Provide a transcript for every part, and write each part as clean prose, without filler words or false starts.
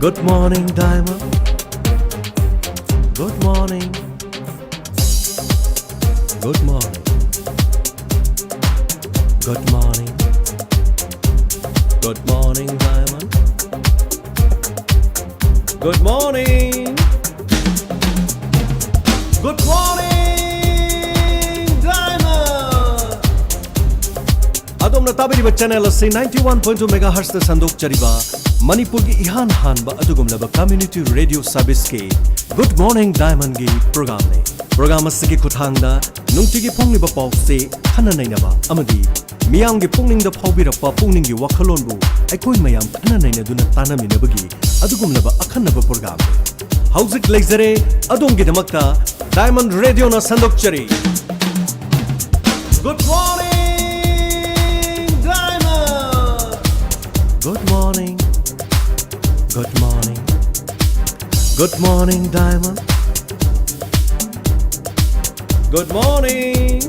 Good morning, Diamond. Good morning. Good morning. Good morning. Good morning, Diamond. Good morning. Good morning, Diamond. Adom na tabiri channel asi 91.2 MHz da sandok chariba Manipur ki ihan hanba adugum laba community radio service ke Good morning, Diamond gi program ne program asigi kuthangda nungti gi phongli ba paw se khana naina ba amadi miyam gi pungning da phawbira pa pungning gi wakhalon bu aikoi mayam khana naina duna tanami na bagi adugum laba akhanna ba program hauzik lexare adom gi damakta Diamond Radio na sandok chari Good morning, Diamond. Good morning. Good morning. Good morning, Diamond. Good morning.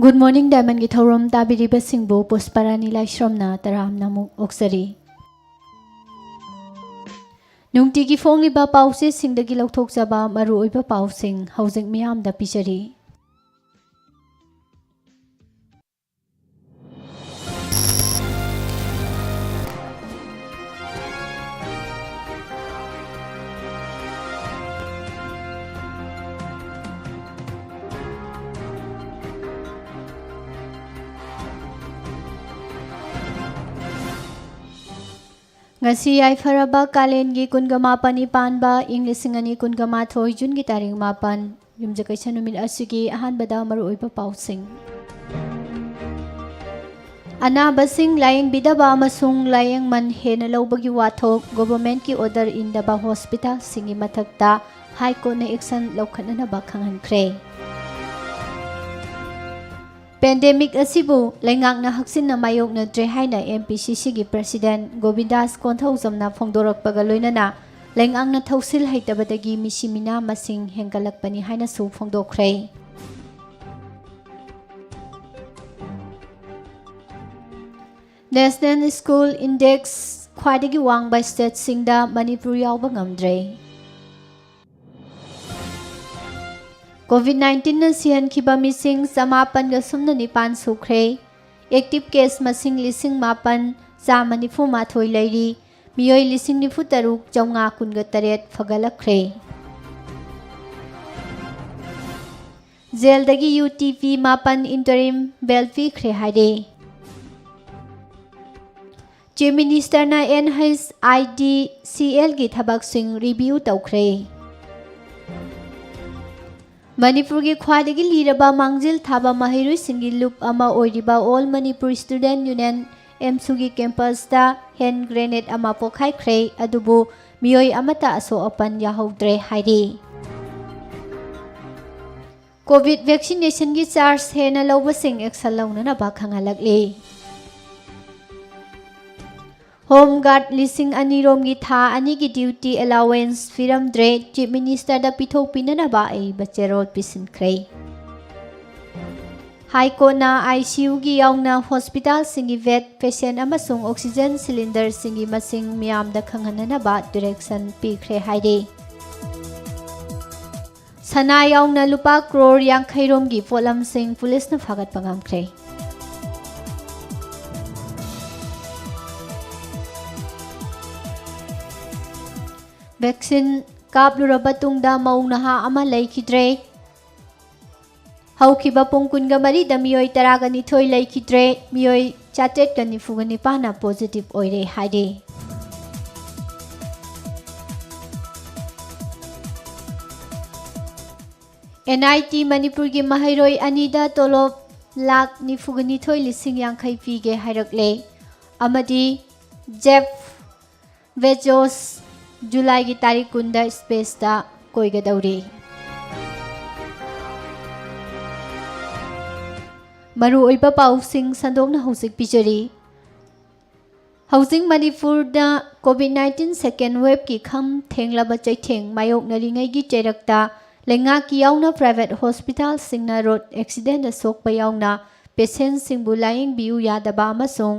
Good morning, Diamond gi thorom tabiri basingbo pusparani laishromna taram namuk oksari. Nungti gi phongli ba pause singdagi lauthok jaba maru oiba pausing housing miyam da pichari. Ngasi ay faraba kalen gi kungama panipan ba inglisingani kungama thoi jun gi taring mapan yumjakai chanumil asigi ahan bada maru oiba pausing ana basing laying bidaba amasung laying man hena lawbagi wathok government ki order in daba hospital singi mathakta high court na action lawkhanana ba khanghankre Pandemic asibu laingak na haksin na mayok na dre haina MPCC gi President Govindas Konthau jamna phongdorak pagaloina na laingang na thausil haitabadagi misimina masing hengalakpani haina su phongdokhrei National School Index khwadagi wang by state singda Manipur yawba ngamdre COVID-19 na sihan kiba mising samapan ga sumna nipan sukre active case masing lising mapan sa manifu mathoy lairi miyoy lising nifu taruk jawnga kunga taret fagalakre jail dagi UTP mapan interim belfi khre haide Chief Minister na NHIDCL gi thabak sing review tawkhre Manipur ki khwadagi liraba mangjil thaba mahiru singi loop ama oiriba All Manipur Student Union MSU gi campus da hand grenade ama pokhai khrei adubu miyoi amata aso apan yahodre hairi COVID vaccination gi charge hena lawba sing action lawna na ba khangalakli Home Guard lising anirom gi tha ani gi duty allowance firam dre Chief Minister da pithok pinana ba ai bacherol pisin khrei High Court na ICU gi yauna hospital singi vet patient amasung oxygen cylinder singi masing miyam da khanghanana ba direction pi khre haide Sana yauna lupa crore yang khairom gi polam sing police na phagat pangam khrei Vaccine kapluraba tungda maung naha ama leikidre. Haukiba pung kunga marida miyoi taraga nithoi leikidre, miyoi chatet ka nifuga nipana positive oire haide. NIT Manipur gi mahairoi anida tolop lak nifuga nithoi lising yangkhai pige hairakle. Amadi Jeff Bezos July gi tarik kunda space da koiga dauri. Maru oiba pausing sandokna hosik pichari. Housing Manipur da COVID-19 second wave ki kham thenglaba chaitheng mayok naringai gi cherakta lenga ki yauna private hospital singna road accident da sokpa yauna patient singbu laing biu yadaba amasung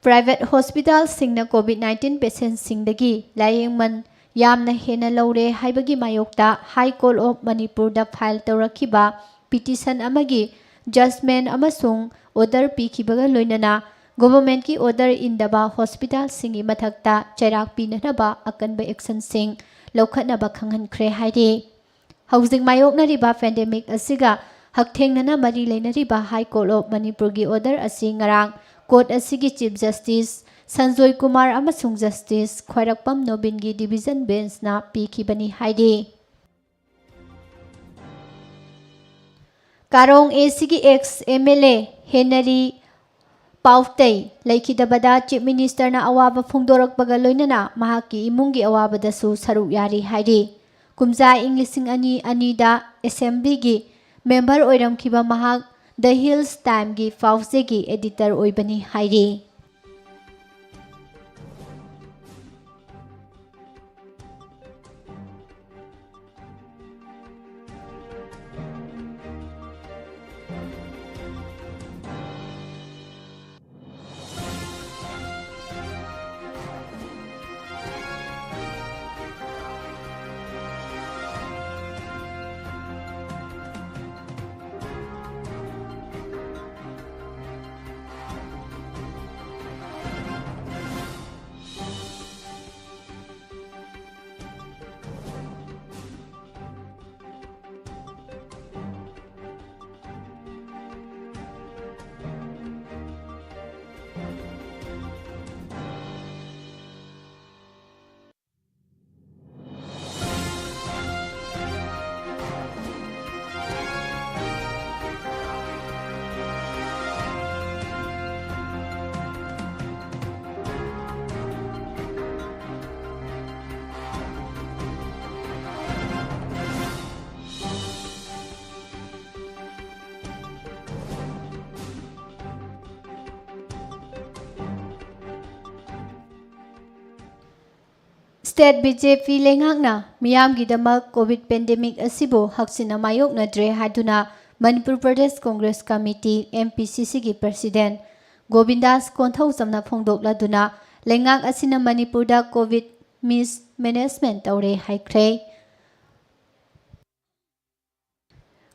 private hospital singna COVID-19 patient singdagi laying man yamna hena laure haibagi mayokta High Court of Manipur da file tawrakiba petition amagi judgment amasung order pikibaga loinana government ki order indaba hospital singi mathakta chairak pinanaba akanba action sing lokhatnaba khanghankhre haide. Housing mayokna riba pandemic asiga hakthengnana mari leinariba High Court of Manipur gi order asi ngarang court asigi Chief Justice Sanjoy Kumar amasung Justice Khwairakpam Nobin gi division bench na pikibani haide. Karong ACG ex MLA Henry Pautai Laikidabada Chief Minister na awaba phungdorakbaga loinana mahaki imungi awabada su saru yari haide. Kumza Englishing ani anida Assembly gi member oiramkiba mahak The Hills Time gi Fauze gi editor oibani haide. State BJP lengakna miyam gidamak COVID pandemic asibo haksina mayok na dre haduna Manipur Pradesh Congress Committee MPCC gi President Govindas Konthau samna phongdok laduna lengak asina Manipur da COVID mismanagement tawre haikre.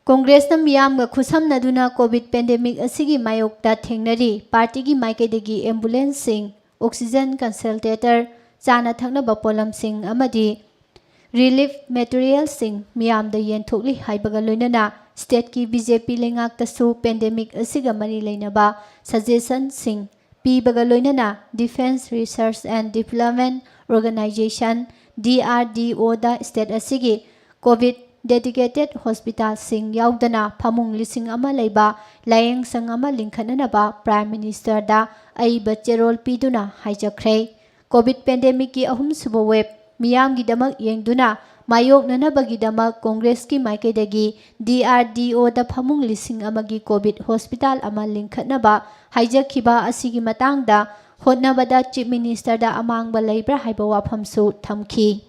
Congress na miyam ga khusam naduna COVID pandemic asigi mayok da thengnari party gi maikaidagi ambulance sing oxygen concentrator Chana Thangnaba Polam Singh Amadi Relief Material Singh Miyam da Yenthokli Haibaga Loinana State ki BJP Lengak Tasu Pandemic Asiga Mari Leinaba Suggestion Singh Pibaga Loinana Defense Research and Development Organization DRDO da State Asigi COVID Dedicated Hospital Singh Yaudana Pamung Lising Ama Leiba Layeng Sang Ama Linkhananaba Prime Minister da Aiba Cherol Piduna Haijakre COVID pandemic ki ahum subo web miyam gidamak yengduna mayok nanabagidama Congress ki maikaidagi DRDO da phamung lising amagi COVID hospital ama linkhatnaba haijakhiba asigi matangda hotnabada Chief Minister da amangba leibra haiba wafamsu thamki.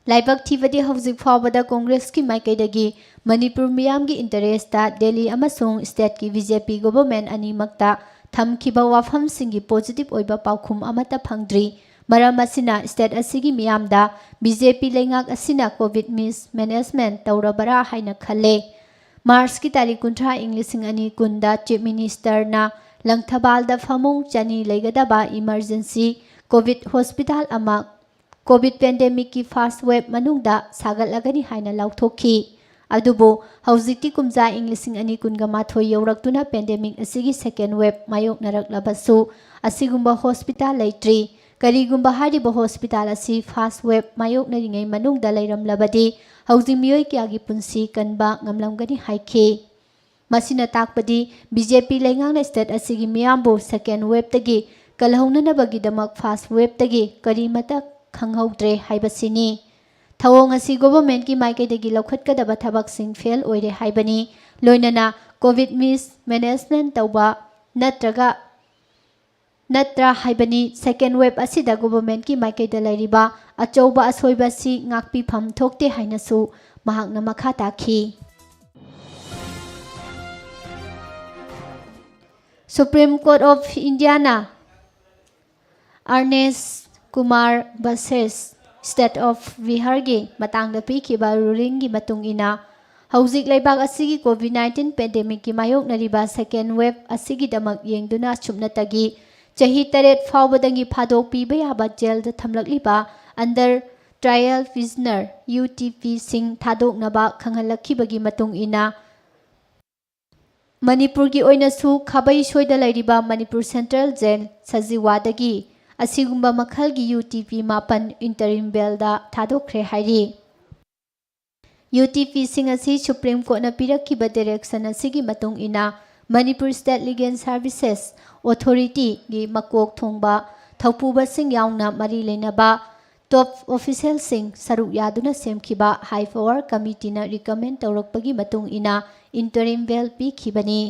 Laibak thibadi hauzik fawbada Congress ki maikaidagi Manipur miyam gi interest da Delhi amasung state ki BJP government animakta Thamkiba wafam singi positive oiba paukhum amata phangdri maram asina state asigi miyamda BJP lengak asina COVID mismanagement tawrabara haina khale. March ki tarik 30 Englishing ani kunda Chief Minister na Langthabal da phamung chani leigadaba emergency COVID hospital ama covid pandemic की first wave मनुंगदा सागतलगनी हाइना लाउथोखी अदुबो हौजिक्ति कुमजा इंग 2019 यौरक्तुना पेंडेमिक असिगी सेकेंड वेब मायोकनरक्लबसु असिगुम्बा हॉस्पिटल लेट्री करीगुम्बा हारिबो हॉस्पिटल असि फास्ट वेब मायोकनरिङै मनुंगदा लैरमलबदि हौजिक मियोय क्यागी पुंसी कनबा ngamlamgani हाइखी मसिना ताकपदि बीजेपी लेंगांगना स्टेट असिगी मियामबो सेकेंड वेब तगी कलहौननबगीदमक फास्ट वेब तगी करीमता खंगहौद्रे हाइबसिनी थवोंग असि गवर्नमेंट की माइकेदगी लौखटकदबा थबकसिंग फेल ओइरे हाइबनी लोइनना कोविड मिस मैनेजमेंट तौबा नत्रा हाइबनी सेकेंड वेब असिदा गवर्नमेंट की माइकेदा लैरिबा अचौबा असोइबासि ngakpifam thokte hainasu mahakna makha takhi Supreme Court of India na Arnesh Kumar Bases State of Bihar gi matangda pikiba ruling gi matung ina hauzik laibak asigi COVID-19 pandemic ki mayoknariba second wave asigi damak yengduna chupnatagi chahi taret fawbadangi phadok piba yaba jail da thamlakliba under trial prisoner UTP sing thadoknaba khanghalakkhibagi matung ina Manipur की ओइनसु खाबै सोइदा लैरिबा Manipur central jail सजीवादगी असिगुम्बा मखलगी UTP मापन interim बेलदा थादोख्रे हाइरी UTP सिंग असि supreme court न पिरखिबा direction असिगी मतुंग इना Manipur state legal services authority गी मकोक थोंबा थौपुबा सिंग यावना मरी लेनबा top official सिंग सरुक यादुना सेमखिबा हाई पावर कमिटी न रिकमेंड तौरकपगी मतुंग इना इंटरिम बेल पिखिबनी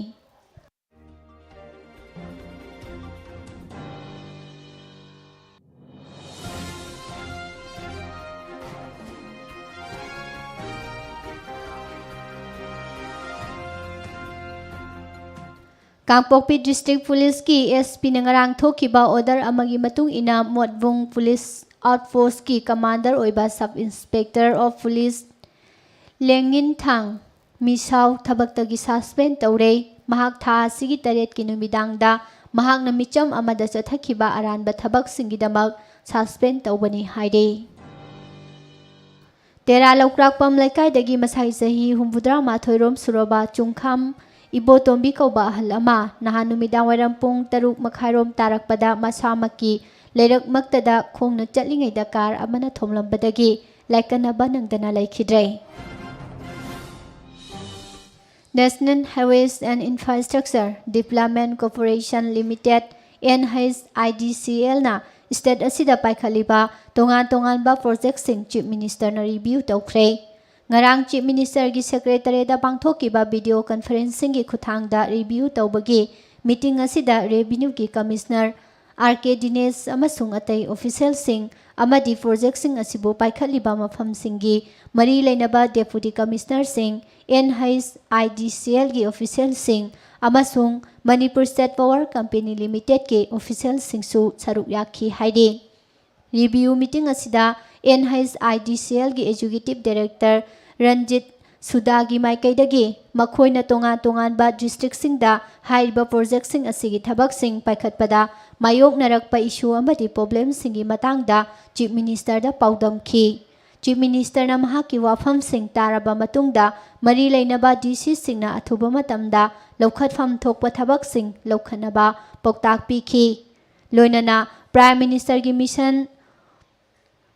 कांगपोकपी डिस्ट्रिक्ट पुलिस की एसपी नंगरांग थोकिबा ऑर्डर अमगी मतुंग इना मोटबुंग पुलिस आउटपोस्ट की कमांडर ओइबा sub inspector of police Lengin Thang Misao थबक्तगी सस्पेंड तौरे महाक था सिगी तरेट की नुमिदांगदा महाक न मिचम अमदा चथखिबा अरानबा थबक सिंगिदमक सस्पेंड तौबनी हाइरे तेरा लौक्राकपम लैकाइदगी मसाई सही हुम्बुद्रा माथोइरोम सुरोबा चुंखाम इबोतोंबी कौबा अहल अमा नहान नुमिदांग वैरम पुंग तरुक मखाइरोम तारकपदा मसामकी लेरक मक्तदा खोंगना चटलिङैदा car Amna थोमलंबदगी लाइकनबा नंगदना लैखिद्रे National Highways and Infrastructure Development Corporation Limited NHIDCL na state asida paikhaliba tongan ba project sing chief minister na review tawkhre ngarang chief minister gi secretary da pangthokiba video conferencing gi khuthangda review tawbagi meeting asida revenue gi commissioner RK Dinesh amasung atai official sing amadi project sing asibu paikhaliba mafam singi mari leinaba deputy commissioner sing NHIDCL की official सिंह अमसुंग Manipur state power company limited के official सिंहसु सरुक याखी हाइदे review meeting असिदा NHIDCL की एग्जीक्यूटिव डायरेक्टर रंजित सुदागी माइकैदगी मखोइना तोंगान बा डिस्ट्रिक्ट सिंहदा हाइबा प्रोजेक्ट सिंह असिगी थबक सिंह पाइखतपदा मायोकनरकपा इशू अमदी प्रॉब्लम सिंगी मतंगदा चीफ मिनिस्टर दा पाउदमखी चीफ मिनिस्टर ना महाकी वाफम सिंह तारबा मतुंगदा मरी लेनबा डीसी सिंह ना अथुबा मतमदा लौखतफम थोकपा थबक सिंह लौखनबा पौताक पीखी लोइनना प्राइम मिनिस्टर की मिशन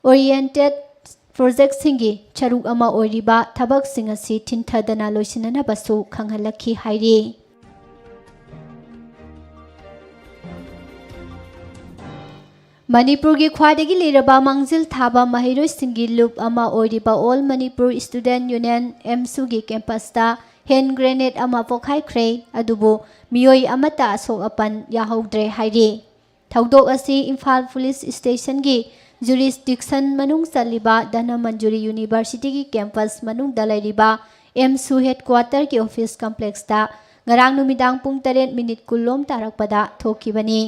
ओरिएंटेड प्रोजेक्ट सिंगी चरुक अमा ओरिबा थबक सिंह असि थिनथदना लोइसिननबसु खंगहलखी हाइरी मणिपुर की ख्वाइदगी लिरबा मांगजिल थाबा महिरोइ सिंगी लूप अमा ओरिबा all Manipur student union AMSU की कैंपसता हैंड ग्रेनेड अमा पोखाइख्रे अदुबो मियोई अमता असोक अपन याहौद्रे हाइरे थौदोक असि इम्फाल पुलिस स्टेशन की जुरिसडिक्शन मनुंग चलिबा धनमंजुरी यूनिवर्सिटी की कैंपस मनुंग दलैरिबा एमसू हेडक्वार्टर की ऑफिस कॉम्प्लेक्सता ngarang numidang pung 8 minute kulom tarakpada thokibani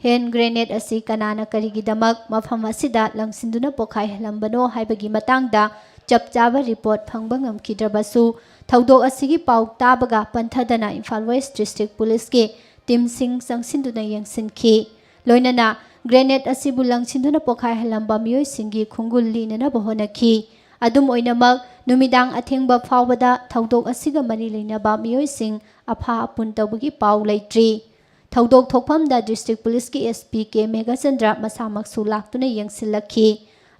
hand grenade असी कनाना करिगिदमक मफम असिदा लंगसिंदुना पोखाइ हलंबनो हाइबगी मतंगदा चप चाबा रिपोर्ट फंगबा ngamkhidrabasु थौदोक असिगी पाउ ताबगा पंथदना इम्फाल वेस्ट डिस्ट्रिक्ट पुलिस के टीम सिंह संगसिंदुना यंगसिनखी लोइनना ꯒ꯭ꯔꯦꯅꯦꯗ ꯑꯁꯤꯕꯨ ꯂꯪꯁꯤꯟꯗꯨꯅ ꯄꯣꯈꯥꯏꯍꯜꯂꯝꯕ ꯃꯤꯑꯣꯏꯁꯤꯡꯒꯤ ꯈꯣꯡꯒꯨꯜ ꯂꯤꯅꯅꯕ ꯍꯣꯠꯅꯈꯤ꯫ ꯑꯗꯨꯝ ꯑꯣꯏꯅꯃꯛ ꯅꯨꯃꯤꯗꯥꯡ ꯑꯊꯦꯡꯕ ꯐꯥꯎꯕꯗ ꯊꯧꯗꯣꯛ ꯑꯁꯤꯒ ꯃꯔꯤ ꯂꯩꯅꯕ ꯃꯤꯑꯣꯏꯁꯤꯡ ꯑꯐꯥ ꯑꯄꯨꯟ ꯇꯧꯕꯒꯤ ꯄꯥꯎ ꯂꯩꯇ꯭ꯔꯤ꯫ ꯊꯧꯗꯣꯛ ꯊꯣꯛꯐꯝꯗ ꯗꯤꯁꯇ꯭ꯔꯤꯛ ꯄꯨꯂꯤꯁꯀꯤ SP ꯀꯦ ꯃꯦꯘꯆꯟꯗ꯭ꯔ ꯃꯁꯥꯃꯛꯁꯨ ꯂꯥꯛꯇꯨꯅ ꯌꯦꯡꯁꯤꯜꯂꯛꯈꯤ꯫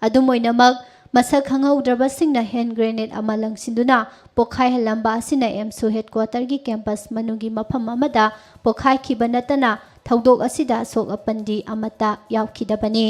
ꯑꯗꯨꯝ ꯑꯣꯏꯅꯃꯛ ꯃꯁꯛ ꯈꯪꯍꯧꯗ꯭ꯔꯕꯁꯤꯡꯅ ꯍꯦꯟ ꯒ꯭ꯔꯦꯅꯦꯗ ꯑꯃ ꯂꯪꯁꯤꯟꯗꯨꯅ ꯄꯣꯈꯥꯏꯍꯜꯂꯝꯕ ꯑꯁꯤꯅ ꯑꯦꯝꯁꯨ ꯍꯦꯗꯀ꯭ꯋꯥꯇꯔꯒꯤ ꯀꯦꯝꯄꯁ ꯃꯅꯨꯡꯒꯤ ꯃꯐꯝ ꯑꯃꯗ ꯄꯣꯈꯥꯏꯈꯤꯕ ꯅꯠꯇꯅ ꯊꯧꯗꯣꯛ ꯑꯁꯤꯗ ꯑꯁꯣꯛ ꯑꯄꯟꯗꯤ ꯑꯃꯠꯇ ꯌꯥꯎꯈꯤꯗꯕꯅꯤ꯫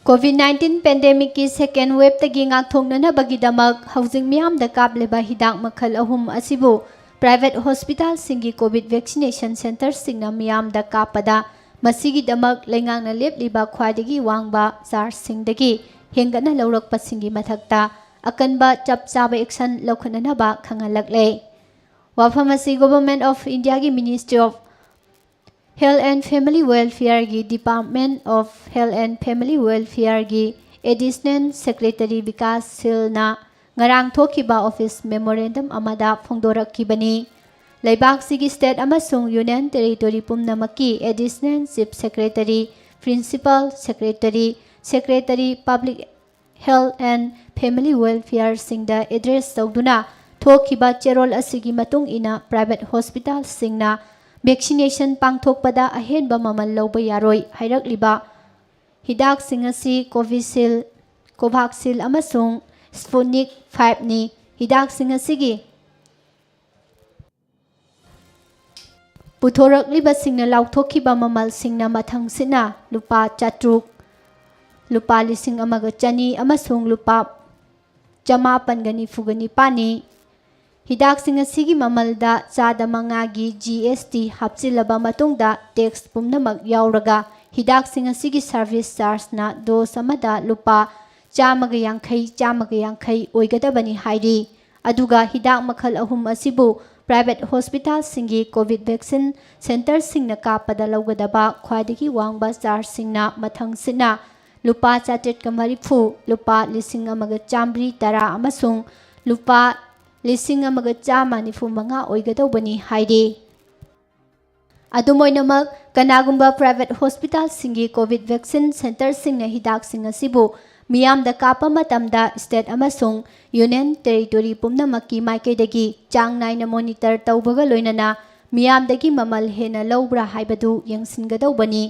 COVID-19 ꯄꯦꯟꯗꯦꯃꯤꯛꯀꯤ ꯁꯦꯀꯦꯟ ꯋꯦꯕꯇꯒꯤ ꯉꯥꯛꯊꯣꯛꯅꯅꯕꯒꯤꯗꯃꯛ ꯍꯧꯖꯤꯛ ꯃꯤꯌꯥꯝꯗ ꯀꯥꯞꯂꯤꯕ ꯍꯤꯗꯥꯛ ꯃꯈꯜ 3 ꯑꯁꯤꯕꯨ ꯄ꯭ꯔꯥꯏꯚꯦꯠ ꯍꯣꯁꯄꯤꯇꯥꯜꯁꯤꯡꯒꯤ ꯀꯣꯚꯤꯗ ꯚꯦꯛꯁꯤꯅꯦꯁꯟ ꯁꯦꯟꯇꯔꯁꯤꯡꯅ ꯃꯤꯌꯥꯝꯗ ꯀꯥꯞꯄꯗ ꯃꯁꯤꯒꯤꯗꯃꯛ ꯂꯩꯉꯥꯛꯅ ꯂꯦꯞꯂꯤꯕ ꯈ꯭ꯋꯥꯏꯗꯒꯤ ꯋꯥꯡꯕ ꯆꯥꯔꯖꯁꯤꯡꯗꯒꯤ ꯍꯦꯟꯒꯠꯅ ꯂꯧꯔꯛꯄꯁꯤꯡꯒꯤ ꯃꯊꯛꯇ ꯑꯀꯟꯕ ꯆꯞ ꯆꯥꯕ ꯑꯦꯛꯁꯟ ꯂꯧꯈꯠꯅꯅꯕ ꯈꯪꯍꯜꯂꯛꯂꯦ꯫ ꯋꯥꯐꯝ ꯑꯁꯤ ꯒꯣꯚꯔꯟꯃꯦꯟꯠ ꯑꯣꯐ ꯏꯟꯗꯤꯌꯥꯒꯤ ministry of health and family ꯋꯦꯜꯐꯤꯌꯔꯒꯤ department of health and family ꯋꯦꯜꯐꯤꯌꯔꯒꯤ ꯑꯦꯗꯤꯁꯅꯦꯜ ꯁꯦꯀ꯭ꯔꯦꯇꯔꯤ ꯕꯤꯀꯥꯁ ꯁꯤꯜꯅ ꯉꯔꯥꯡ ꯊꯣꯛꯈꯤꯕ ꯑꯣꯐꯤꯁ ꯃꯦꯃꯣꯔꯦꯟꯗꯝ ꯑꯃꯗ ꯐꯣꯡꯗꯣꯔꯛꯈꯤꯕꯅꯤ꯫ ꯂꯩꯕꯥꯛꯁꯤꯒꯤ ꯁ꯭ꯇꯦꯠ ꯑꯃꯁꯨꯡ ꯌꯨꯅꯤꯌꯟ ꯇꯦꯔꯤꯇꯣꯔꯤ ꯄꯨꯝꯅꯃꯛꯀꯤ additional chief secretary, principal secretary, secretary public health and family ꯋꯦꯜꯐꯤꯌꯔꯁꯤꯡꯗ ꯑꯦꯗ꯭ꯔꯦꯁ ꯇꯧꯗꯨꯅ ꯊꯣꯛꯈꯤꯕ ꯆꯦꯔꯣꯜ ꯑꯁꯤꯒꯤ ꯃꯇꯨꯡ ꯏꯟꯅ ꯄ꯭ꯔꯥꯏꯚꯦꯠ ꯍꯣꯁꯄꯤꯇꯥꯜꯁꯤꯡꯅ ꯚꯦꯛꯁꯤꯅꯦꯁꯟ ꯄꯥꯡꯊꯣꯛꯄꯗ ꯑꯍꯦꯟꯕ ꯃꯃꯜ ꯂꯧꯕ ꯌꯥꯔꯣꯏ ꯍꯥꯏꯔꯛꯂꯤꯕ ꯍꯤꯗꯥꯛꯁꯤꯡ ꯑꯁꯤ ꯀꯣꯚꯤꯁꯤꯜꯗ, ꯀꯣꯚꯥꯛꯁꯤꯜ ꯑꯃꯁꯨꯡ ꯁ꯭ꯄꯨꯠꯅꯤꯛ 5ꯅꯤ꯫ ꯍꯤꯗꯥꯛꯁꯤꯡ ꯑꯁꯤꯒꯤ ꯄꯨꯊꯣꯔꯛꯂꯤꯕꯁꯤꯡꯅ ꯂꯥꯎꯊꯣꯛꯈꯤꯕ ꯃꯃꯜꯁꯤꯡꯅ ꯃꯊꯪꯁꯤꯠꯅ ꯂꯨꯄꯥ 700, ꯂꯨꯄꯥ 1,100 ꯑꯃꯁꯨꯡ ꯂꯨꯄꯥ 994ꯅꯤ꯫ ꯍꯤꯗꯥꯛꯁꯤꯡ ꯑꯁꯤꯒꯤ ꯃꯃꯜꯗ 5% GST ꯍꯥꯞꯆꯤꯜꯂꯕ ꯃꯇꯨꯡꯗ ꯇꯦꯛꯁ ꯄꯨꯝꯅꯃꯛ ꯌꯥꯎꯔꯒ ꯍꯤꯗꯥꯛꯁꯤꯡ ꯑꯁꯤꯒꯤ ꯁꯔꯚꯤꯁ ꯆꯥꯔꯖꯅ ꯗꯣꯁ ꯑꯃꯗ ꯂꯨꯄꯥ 150 ꯑꯣꯏꯒꯗꯕꯅꯤ ꯍꯥꯏꯔꯤ꯫ ꯑꯗꯨꯒ ꯍꯤꯗꯥꯛ ꯃꯈꯜ 3 ꯑꯁꯤꯕꯨ ꯄ꯭ꯔꯥꯏꯚꯦꯠ ꯍꯣꯁꯄꯤꯇꯥꯜꯁꯤꯡꯒꯤ ꯀꯣꯚꯤꯗ ꯚꯦꯛꯁꯤꯟ ꯁꯦꯟꯇꯔꯁꯤꯡꯅ ꯀꯥꯞꯄꯗ ꯂꯧꯒꯗꯕ ꯈ꯭ꯋꯥꯏꯗꯒꯤ ꯋꯥꯡꯕ ꯆꯥꯔꯖꯁꯤꯡꯅ ꯃꯊꯪꯁꯤꯠꯅ ꯂꯨꯄꯥ 830, ꯂꯨꯄꯥ 1,110 ꯑꯃꯁꯨꯡ ꯂꯨꯄꯥ 1,195 ꯑꯣꯏꯒꯗꯧꯕꯅꯤ ꯍꯥꯏꯔꯤ꯫ ꯑꯗꯨꯝ ꯑꯣꯏꯅꯃꯛ ꯀꯅꯥꯒꯨꯝꯕ ꯄ꯭ꯔꯥꯏꯚꯦꯠ ꯍꯣꯁꯄꯤꯇꯥꯜꯁꯤꯡꯒꯤ ꯀꯣꯚꯤꯗ ꯚꯦꯛꯁꯤꯟ ꯁꯦꯟꯇꯔꯁꯤꯡꯅ ꯍꯤꯗꯥꯛꯁꯤꯡ ꯑꯁꯤꯕꯨ ꯃꯤꯌꯥꯝꯗ ꯀꯥꯞꯄ ꯃꯇꯝꯗ ꯁ꯭ꯇꯦꯠ ꯑꯃꯁꯨꯡ ꯌꯨꯅꯤꯌꯟ ꯇꯦꯔꯤꯇꯣꯔꯤ ꯄꯨꯝꯅꯃꯛꯀꯤ ꯃꯥꯏꯀꯩꯗꯒꯤ ꯆꯥꯡ ꯅꯥꯏꯅ ꯃꯣꯅꯤꯇꯔ ꯇꯧꯕꯒ ꯂꯣꯏꯅꯅ ꯃꯤꯌꯥꯝꯗꯒꯤ ꯃꯃꯜ ꯍꯦꯟꯅ ꯂꯧꯕ꯭ꯔꯥ ꯍꯥꯏꯕꯗꯨ ꯌꯦꯡꯁꯤꯟꯒꯗꯧꯕꯅꯤ꯫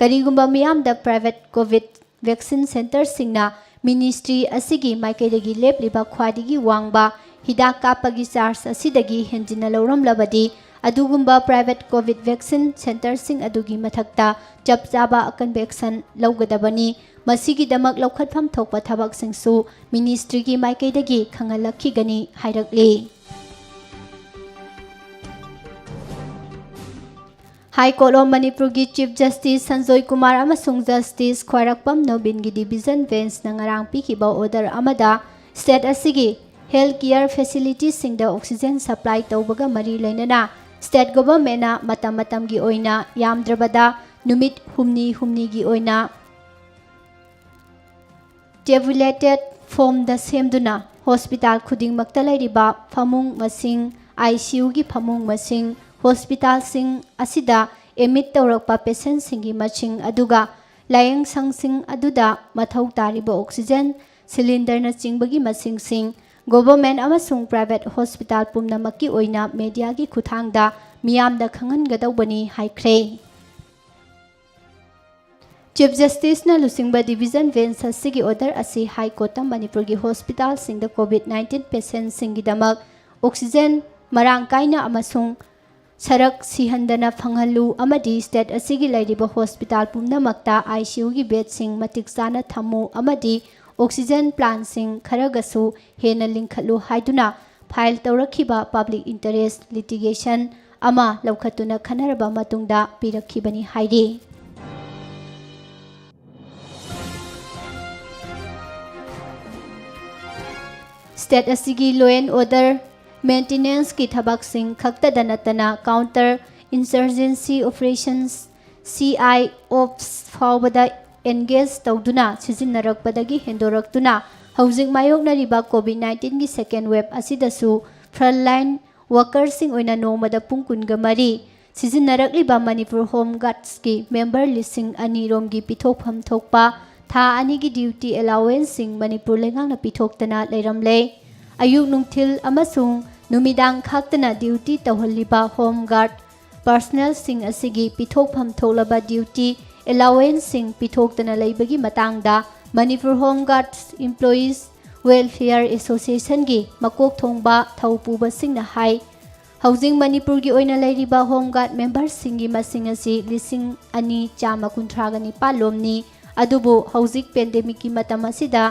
ꯀꯔꯤꯒꯨꯝꯕ ꯃꯤꯌꯥꯝꯗ ꯄ꯭ꯔꯥꯏꯚꯦꯠ ꯀꯣꯚꯤꯗ ꯚꯦꯛꯁꯤꯟ ꯁꯦꯟꯇꯔꯁꯤꯡꯅ ꯃꯤꯅꯤꯁꯇ꯭ꯔꯤ ꯑꯁꯤꯒꯤ ꯃꯥꯏꯀꯩꯗꯒꯤ ꯂꯦꯞꯂꯤꯕ ꯈ꯭ꯋꯥꯏꯗꯒꯤ ꯋꯥꯡꯕ ꯍꯤꯗꯥꯛ ꯀꯥꯞꯄꯒꯤ ꯆꯥꯔꯖ ꯑꯁꯤꯗꯒꯤ ꯍꯦꯟꯖꯤꯟꯅ ꯂꯧꯔꯝꯂꯕꯗꯤ ꯑꯗꯨꯒꯨꯝꯕ ꯄ꯭ꯔꯥꯏꯚꯦꯠ ꯀꯣꯚꯤꯗ ꯚꯦꯛꯁꯤꯟ ꯁꯦꯟꯇꯔꯁꯤꯡ ꯑꯗꯨꯒꯤ ꯃꯊꯛꯇ ꯆꯞ ꯆꯥꯕ ꯑꯀꯟꯕ ꯑꯦꯛꯁꯟ ꯂꯧꯒꯗꯕꯅꯤ꯫ ꯃꯁꯤꯒꯤꯗꯃꯛ ꯂꯧꯈꯠꯐꯝ ꯊꯣꯛꯄ ꯊꯕꯛꯁꯤꯡꯁꯨ ꯃꯤꯅꯤꯁꯇ꯭ꯔꯤꯒꯤ ꯃꯥꯏꯀꯩꯗꯒꯤ ꯈꯪꯍꯜꯂꯛꯈꯤꯒꯅꯤ ꯍꯥꯏꯔꯛꯂꯤ꯫ ꯍꯥꯏ ꯀꯣꯔꯠ ꯑꯣꯐ ꯃꯅꯤꯄꯨꯔꯒꯤ ꯆꯤꯐ ꯖꯁꯇꯤꯁ ꯁꯟꯖꯣꯏ ꯀꯨꯃꯥꯔ ꯑꯃꯁꯨꯡ ꯖꯁꯇꯤꯁ ꯈ꯭ꯋꯥꯏꯔꯥꯛꯄꯝ ꯅꯣꯕꯤꯟꯒꯤ ꯗꯤꯚꯤꯖꯟ ꯕꯦꯟꯆꯅ ꯉꯔꯥꯡ ꯄꯤꯈꯤꯕ ꯑꯣꯔꯗꯔ ꯑꯃꯗ ꯁ꯭ꯇꯦꯠ ꯑꯁꯤꯒꯤ ꯍꯦꯜꯊ ꯀꯤꯌꯔ ꯐꯦꯁꯤꯂꯤꯇꯤꯁꯤꯡꯗ ꯑꯣꯛꯁꯤꯖꯦꯟ ꯁꯄ꯭ꯂꯥꯏ ꯇꯧꯕꯒ ꯃꯔꯤ ꯂꯩꯅꯅ ꯁ꯭ꯇꯦꯠ ꯒꯚꯔꯟꯃꯦꯟꯠꯅ ꯃꯇꯝ-ꯃꯇꯝꯒꯤ ꯑꯣꯏꯅ ꯌꯥꯝꯗ꯭ꯔꯕꯗ ꯅꯨꯃꯤꯠ ꯍꯨꯝꯅꯤꯒꯤ ꯑꯣꯏꯅ ꯇꯦꯕꯨꯂꯦꯇꯦꯗ ꯐꯣꯔꯝꯗ ꯁꯦꯝꯗꯨꯅ ꯍꯣꯁꯄꯤꯇꯥꯜ ꯈꯨꯗꯤꯡꯃꯛꯇ ꯂꯩꯔꯤꯕ ꯐꯃꯨꯡ ꯃꯁꯤꯡ, ICUꯒꯤ ꯐꯃꯨꯡ ꯃꯁꯤꯡ, ꯍꯣꯁꯄꯤꯇꯥꯜꯁꯤꯡ ꯑꯁꯤꯗ ꯑꯦꯗꯃꯤꯠ ꯇꯧꯔꯛꯄ ꯄꯦꯁꯦꯟꯠꯁꯤꯡꯒꯤ ꯃꯁꯤꯡ ꯑꯗꯨꯒ ꯂꯥꯌꯦꯡꯁꯪꯁꯤꯡ ꯑꯗꯨꯗ ꯃꯊꯧ ꯇꯥꯔꯤꯕ ꯑꯣꯛꯁꯤꯖꯦꯟ ꯁꯤꯂꯤꯟꯗꯔꯅꯆꯤꯡꯕꯒꯤ ꯃꯁꯤꯡꯁꯤꯡ ꯒꯣꯚꯔꯟꯃꯦꯟꯠ ꯑꯃꯁꯨꯡ ꯄ꯭ꯔꯥꯏꯚꯦꯠ ꯍꯣꯁꯄꯤꯇꯥꯜ ꯄꯨꯝꯅꯃꯛꯀꯤ ꯑꯣꯏꯅ ꯃꯤꯗꯤꯌꯥꯒꯤ ꯈꯨꯠꯊꯥꯡꯗ ꯃꯤꯌꯥꯝꯗ ꯈꯪꯍꯟꯒꯗꯧꯕꯅꯤ ꯍꯥꯏꯈ꯭ꯔꯦ꯫ ꯆꯤꯐ ꯖꯁꯇꯤꯁꯅ ꯂꯨꯆꯤꯡꯕ ꯗꯤꯚꯤꯖꯟ ꯕꯦꯟꯆ ꯑꯁꯤꯒꯤ ꯑꯣꯔꯗꯔ ꯑꯁꯤ ꯍꯥꯏ ꯀꯣꯔꯠꯇ ꯃꯅꯤꯄꯨꯔꯒꯤ ꯍꯣꯁꯄꯤꯇꯥꯜꯁꯤꯡꯗ ꯀꯣꯚꯤꯗ-19 ꯄꯦꯁꯦꯟꯠꯁꯤꯡꯒꯤꯗꯃꯛ ꯑꯣꯛꯁꯤꯖꯦꯟ ꯃꯔꯥꯡ ꯀꯥꯏꯅ ꯑꯃꯁꯨꯡ ꯁꯔꯛ ꯁꯤꯍꯟꯗꯅ ꯐꯪꯍꯜꯂꯨ ꯑꯃꯗꯤ ꯁ꯭ꯇꯦꯠ ꯑꯁꯤꯒꯤ ꯂꯩꯔꯤꯕ ꯍꯣꯁꯄꯤꯇꯥꯜ ꯄꯨꯝꯅꯃꯛꯇ ICUꯒꯤ ꯕꯦꯗꯁꯤꯡ ꯃꯇꯤꯛ ꯆꯥꯅ ꯊꯝꯃꯨ ꯑꯃꯗꯤ oxygen plantsing kharaгаꯁꯨ hena linkhatlu haiduna file tawrakhiba public interest litigation ama laukhatuna khanaraba matungda pirakhibani hairi State asigi law and order maintenance ki thabak sing khakta danatana counter insurgency operations CI ops fawbada engage tawduna sizinnarakpadagi hendoraktuna housing mayoknariba COVID-19 gi second wave asidasu frontline workers sing oina nomada pungkunga mari sizinnarakliba Manipur Home Guards ki member listing ani romgi pithokpham thokpa tha ani gi duty allowance sing Manipur lengang na pithoktana leiramle ayuk nungthil amasung numidang khaktana duty tawhalliba home guard personnel sing asigi pithokpham tholaba duty allowance sing pithoktana leibagi matangda Manipur Home Guards Employees Welfare Association gi makok thongba thaupuba singna hai housing Manipur gi oina leiriba home guard members singi masing asi lising ani chama kuntragani palomni adubu housing pandemic ki matam asida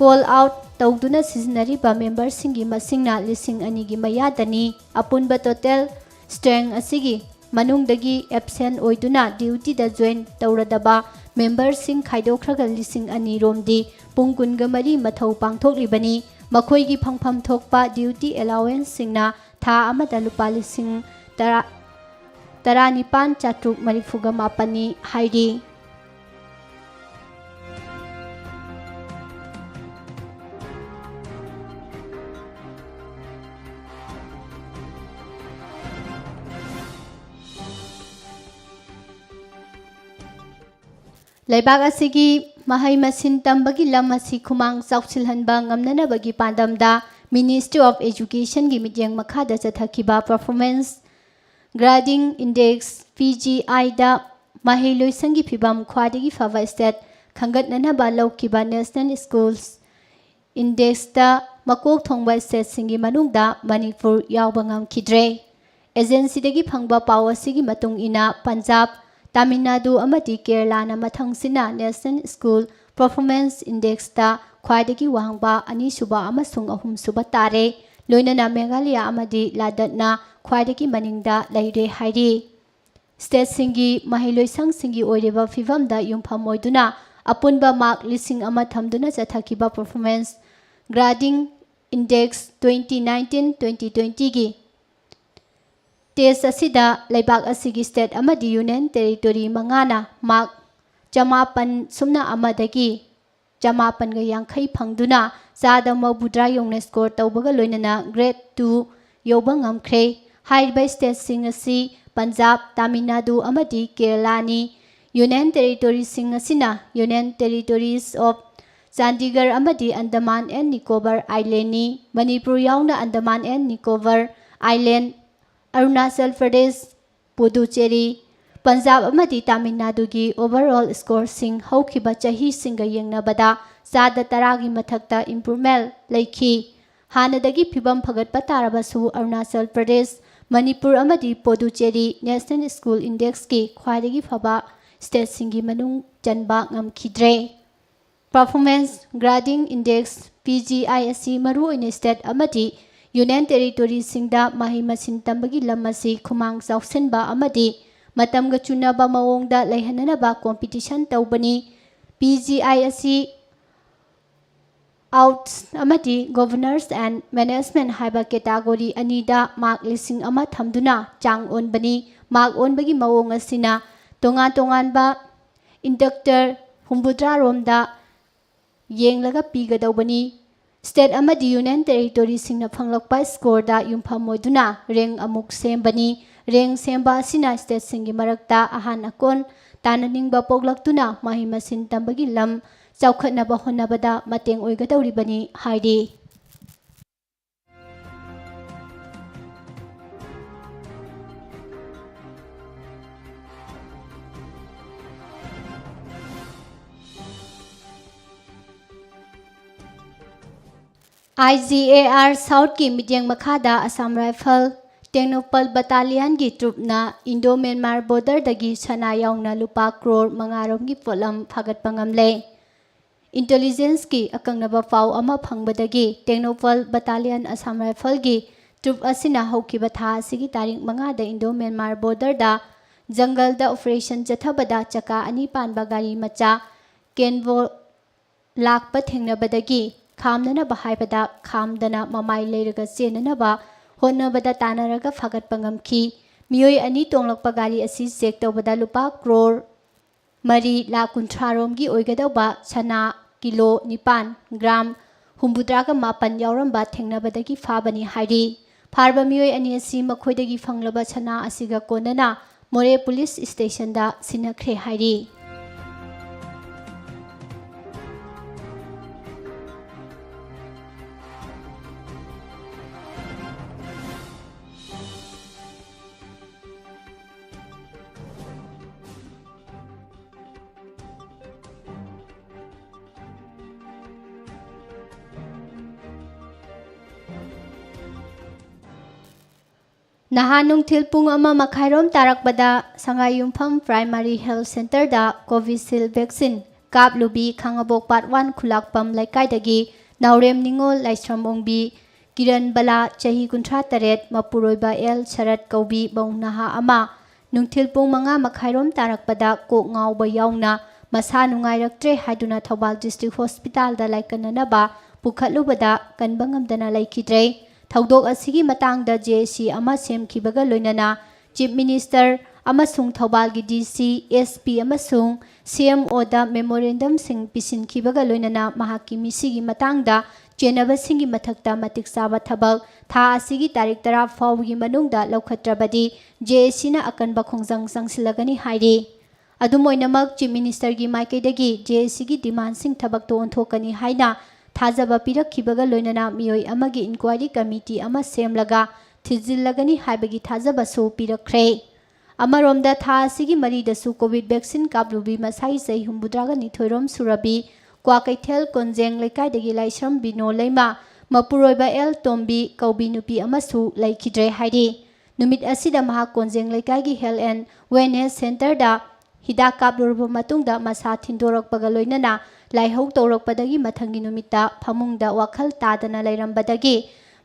call out tawduna sizinariba members singi masingna lising ani gi mayadani apunba total strength asigi manungdagi absent oiduna duty da join tawradaba members sing khaidokraga lising ani romdi pungkunga mari mathau pangthoklibani makhoigi phangpham thokpa duty allowance singna tha amada lupa lising taranipan chatruk marifuga mapani hairi Laibak asigi mahai masin tambagi lam asi khumang chawchilhanba ngamnanabagi pandamda Ministry of Education gi mityang makhada chathakiba performance grading index PGI da mahai loisangi phibam khwadagi fava state khangatnanaba laukiba National Schools Index da makok thongba state singi manungda Manipur yawba ngamkhidre agency dagi phangba paw asigi matung ina Punjab Tamil Nadu amati Kerala na mathangsina National School Performance Index ta khwaidagi wangba ani suba amasung ahum suba tare loinana Meghalaya amadi Ladatna khwaidagi maningda leire hairi state singi mahiloisang singi oireba fivamda yumpham oiduna apunba mark lising ama thamduna chathakiba performance grading index 2019-2020 gi Test asida laibak asigi state amadi union territory mangana mark jamapan sumna amadagi jamapan ga yangkhai phangduna zada mabudra yongna score tawbaga loinana grade 2 yoba ngamkhre high state sing asi Punjab Tamil Nadu amadi Kerala ni union territory sing asina union territories of Chandigarh amadi Andaman and Nicobar Island ni Manipur yauna Andaman and Nicobar Island Arunachal Pradesh, Puducherry, Punjab amadi Tamil Nadu gi overall score sing haukiba chahi singa yengnabada zada taragi mathakta improvement leikhi hanadagi phibam phagatpa tarabasu Arunachal Pradesh, Manipur amadi Puducherry National School Index ki khwaidagi phaba state singi manung chanba ngamkhidre Performance Grading Index PGI asi maru in state amadi Union Territory singda mahi masin tambagi lamasi khumang chawsenba amadi matamga chunaba mawongda leihananaba competition tawbani PGI asi outs amadi governors and management haiba category anida mark lising ama thamduna chang onbani mark onbagi mawong asina tongan ba inductor humbudra romda yenglaga pigadawbani State amadi Union Territory singna phanglakpa score da yumpham moiduna rank amuk sembani rank semba asina state singi marakta ahan akon tananingba poglaktuna mahi masin tambagi lam chawkhatnaba honnabada mateng oigadawribani hairi IGAR South ki midyang makhada Assam Rifle Technopal Battalion gi trupna Indo-Myanmar border dagi sana yaungna lupa crore mangarom gi polam phagat pangamle intelligence की अकंगनबा पाव अमा फंगबदगी टेक्नोपल battalion Assam rifle की troupe असिना हौकिबा था असिगी तारीख 5 दा Indo Myanmar border दा जंगल दा operation चथबदा चका अनि पानबा गाड़ी मचा केनवो लाकपा थेंगनबदगी खामनना बहाइबदा खामदना ममाई लेरगा चेननबा होनबदा तानरगा फगतपा ngamखी मियोय अनि तोंगलकपा गाड़ी असि चेक तौबदा लुपा क्रोर मरी लाख 30 रोमगी ओइगदौबा सना किलो 9 ग्राम 74 यावरंबा थेंगनबदगी फाबनी हाइरी फारबा मियोय अनि असि मखोइदगी फंगलबा सना असिगा कोनना मोरे पुलिस स्टेशन दा सिनखरे हाइरी नहान नुंगथिल पुंग अमा मखाइरोम तारकबदा संगायुमफम प्राइमरी हेल्थ सेंटर दा कोविशील्ड वैक्सीन कापलुबी खांगबोक पार्ट 1 खुलाकपम लाइकाइदगी नावरेम निंगोल लाइस्रमोंबी किरण बला चही 38 मपुरोइबा एल शरद कौबी बौनहा अमा नुंगथिल पुंग मंगा मखाइरोम तारकबदा कोक ngaवबा यावना मसा नुंगाइरक्ट्रे हाइदुना थौबाल डिस्ट्रिक्ट हॉस्पिटल दा लाइकननबा पुखलुबदा कनबंगमदना लाइखिद्रे थौदोक असिगी मतांगदा जेसी अमा सेमखिबगा लोइनना चीफ मिनिस्टर अमसुंग थौबालगी डीसी एसपी अमसुंग सीएमओ दा मेमोरेंडम सिंग पिसिनखिबगा लोइनना महाकी मिसिगी मतांगदा चेनबसिंगी मथक्ता मतिक साबा थबक था असिगी तारीख 10 फावगी मनुंगदा लौखत्रबदी जेसीना अकनबा खोंजंग संगसिलगनी हाइरी अदुमोइनमक चीफ मिनिस्टर की माइकेदगी जेसीगी डिमांड सिंग थबक तो ओंथोकनी हाइना थाजबा पिरखिबगा लोइनना मियोय अमगी इंक्वायरी कमिटी अमा सेमलगा थिजिल्लगनी हाइबगी थाजबसु पिरखरे अमरोमदा था असिगी मरीदसु कोविड वैक्सीन कापलुबी मसाई सही 82 रोम सुरबी क्वाकैथेल कोंजेंग लेकाइदगी लाइसरम बिनो लेमा मपुरोइबा एल तोम्बी कौबी नुपी अमसु लाइखिद्रे हाइरी नुमित असिदा महा कोंजेंग लेकाइगी हेल्थ एंड वेलनेस सेंटर दा हिदा कापलुरबा मतुंगदा मसा थिंदोरकपगा लोइनना लाइहौ तौरकपदगी मथंगी नुमिता फमुंगदा वाखल तादना लैरंबदगी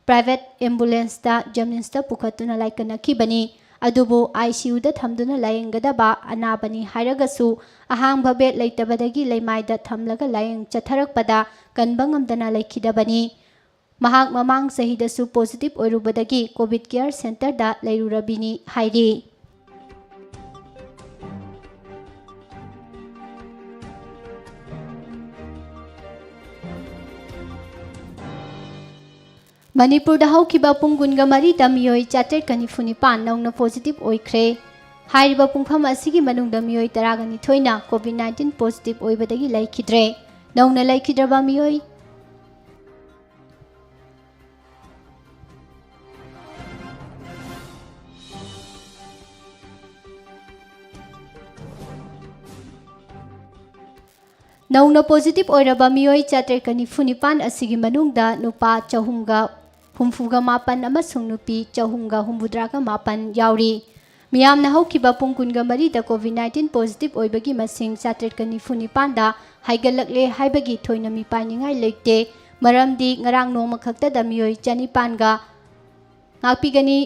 प्राइवेट एम्बुलेंस दा जमनिस्ता पुखतुना लाइकनखिबनी अदुबु आईसीयू दा थमदुना लायंगदबा अनाबनी हाइरगसु अहांग बेड लैतबदगी लैमाइदा थमलगा लायंग चथरकपदा कनबंगमदना लैखिदबनी महाक ममांग सहिदसु पॉजिटिव ओइरुबदगी कोविड केयर सेंटर दा लैरुरबिनी हाइरी मणिपुर दा हौखिबा पुंग कुनगा मरी दा मियोय 494 नौना पॉजिटिव ओइख्रे हाइरिबा पुंगफम असिगी मनुंग दा मियोय 12 ना कोविड 19 पॉजिटिव ओइबदगी लाइखिद्रे नौना लाइखिद्रबा मियोय नौना पॉजिटिव ओइरबा मियोय 494 असिगी मनुंग दा नुपा 458 अमसुंग नुपी 489 यावरी मियामना हौखिबा पुंग कुनगा मरी दा कोविड 19 पॉजिटिव ओइबगी मसिंग 494 दा हाइगलकले हाइबगी थोइना मी पाइनिंगाइ लेते मरमदी ngarang नोमा खक्ता दा मियोय 95 गा ngakpigani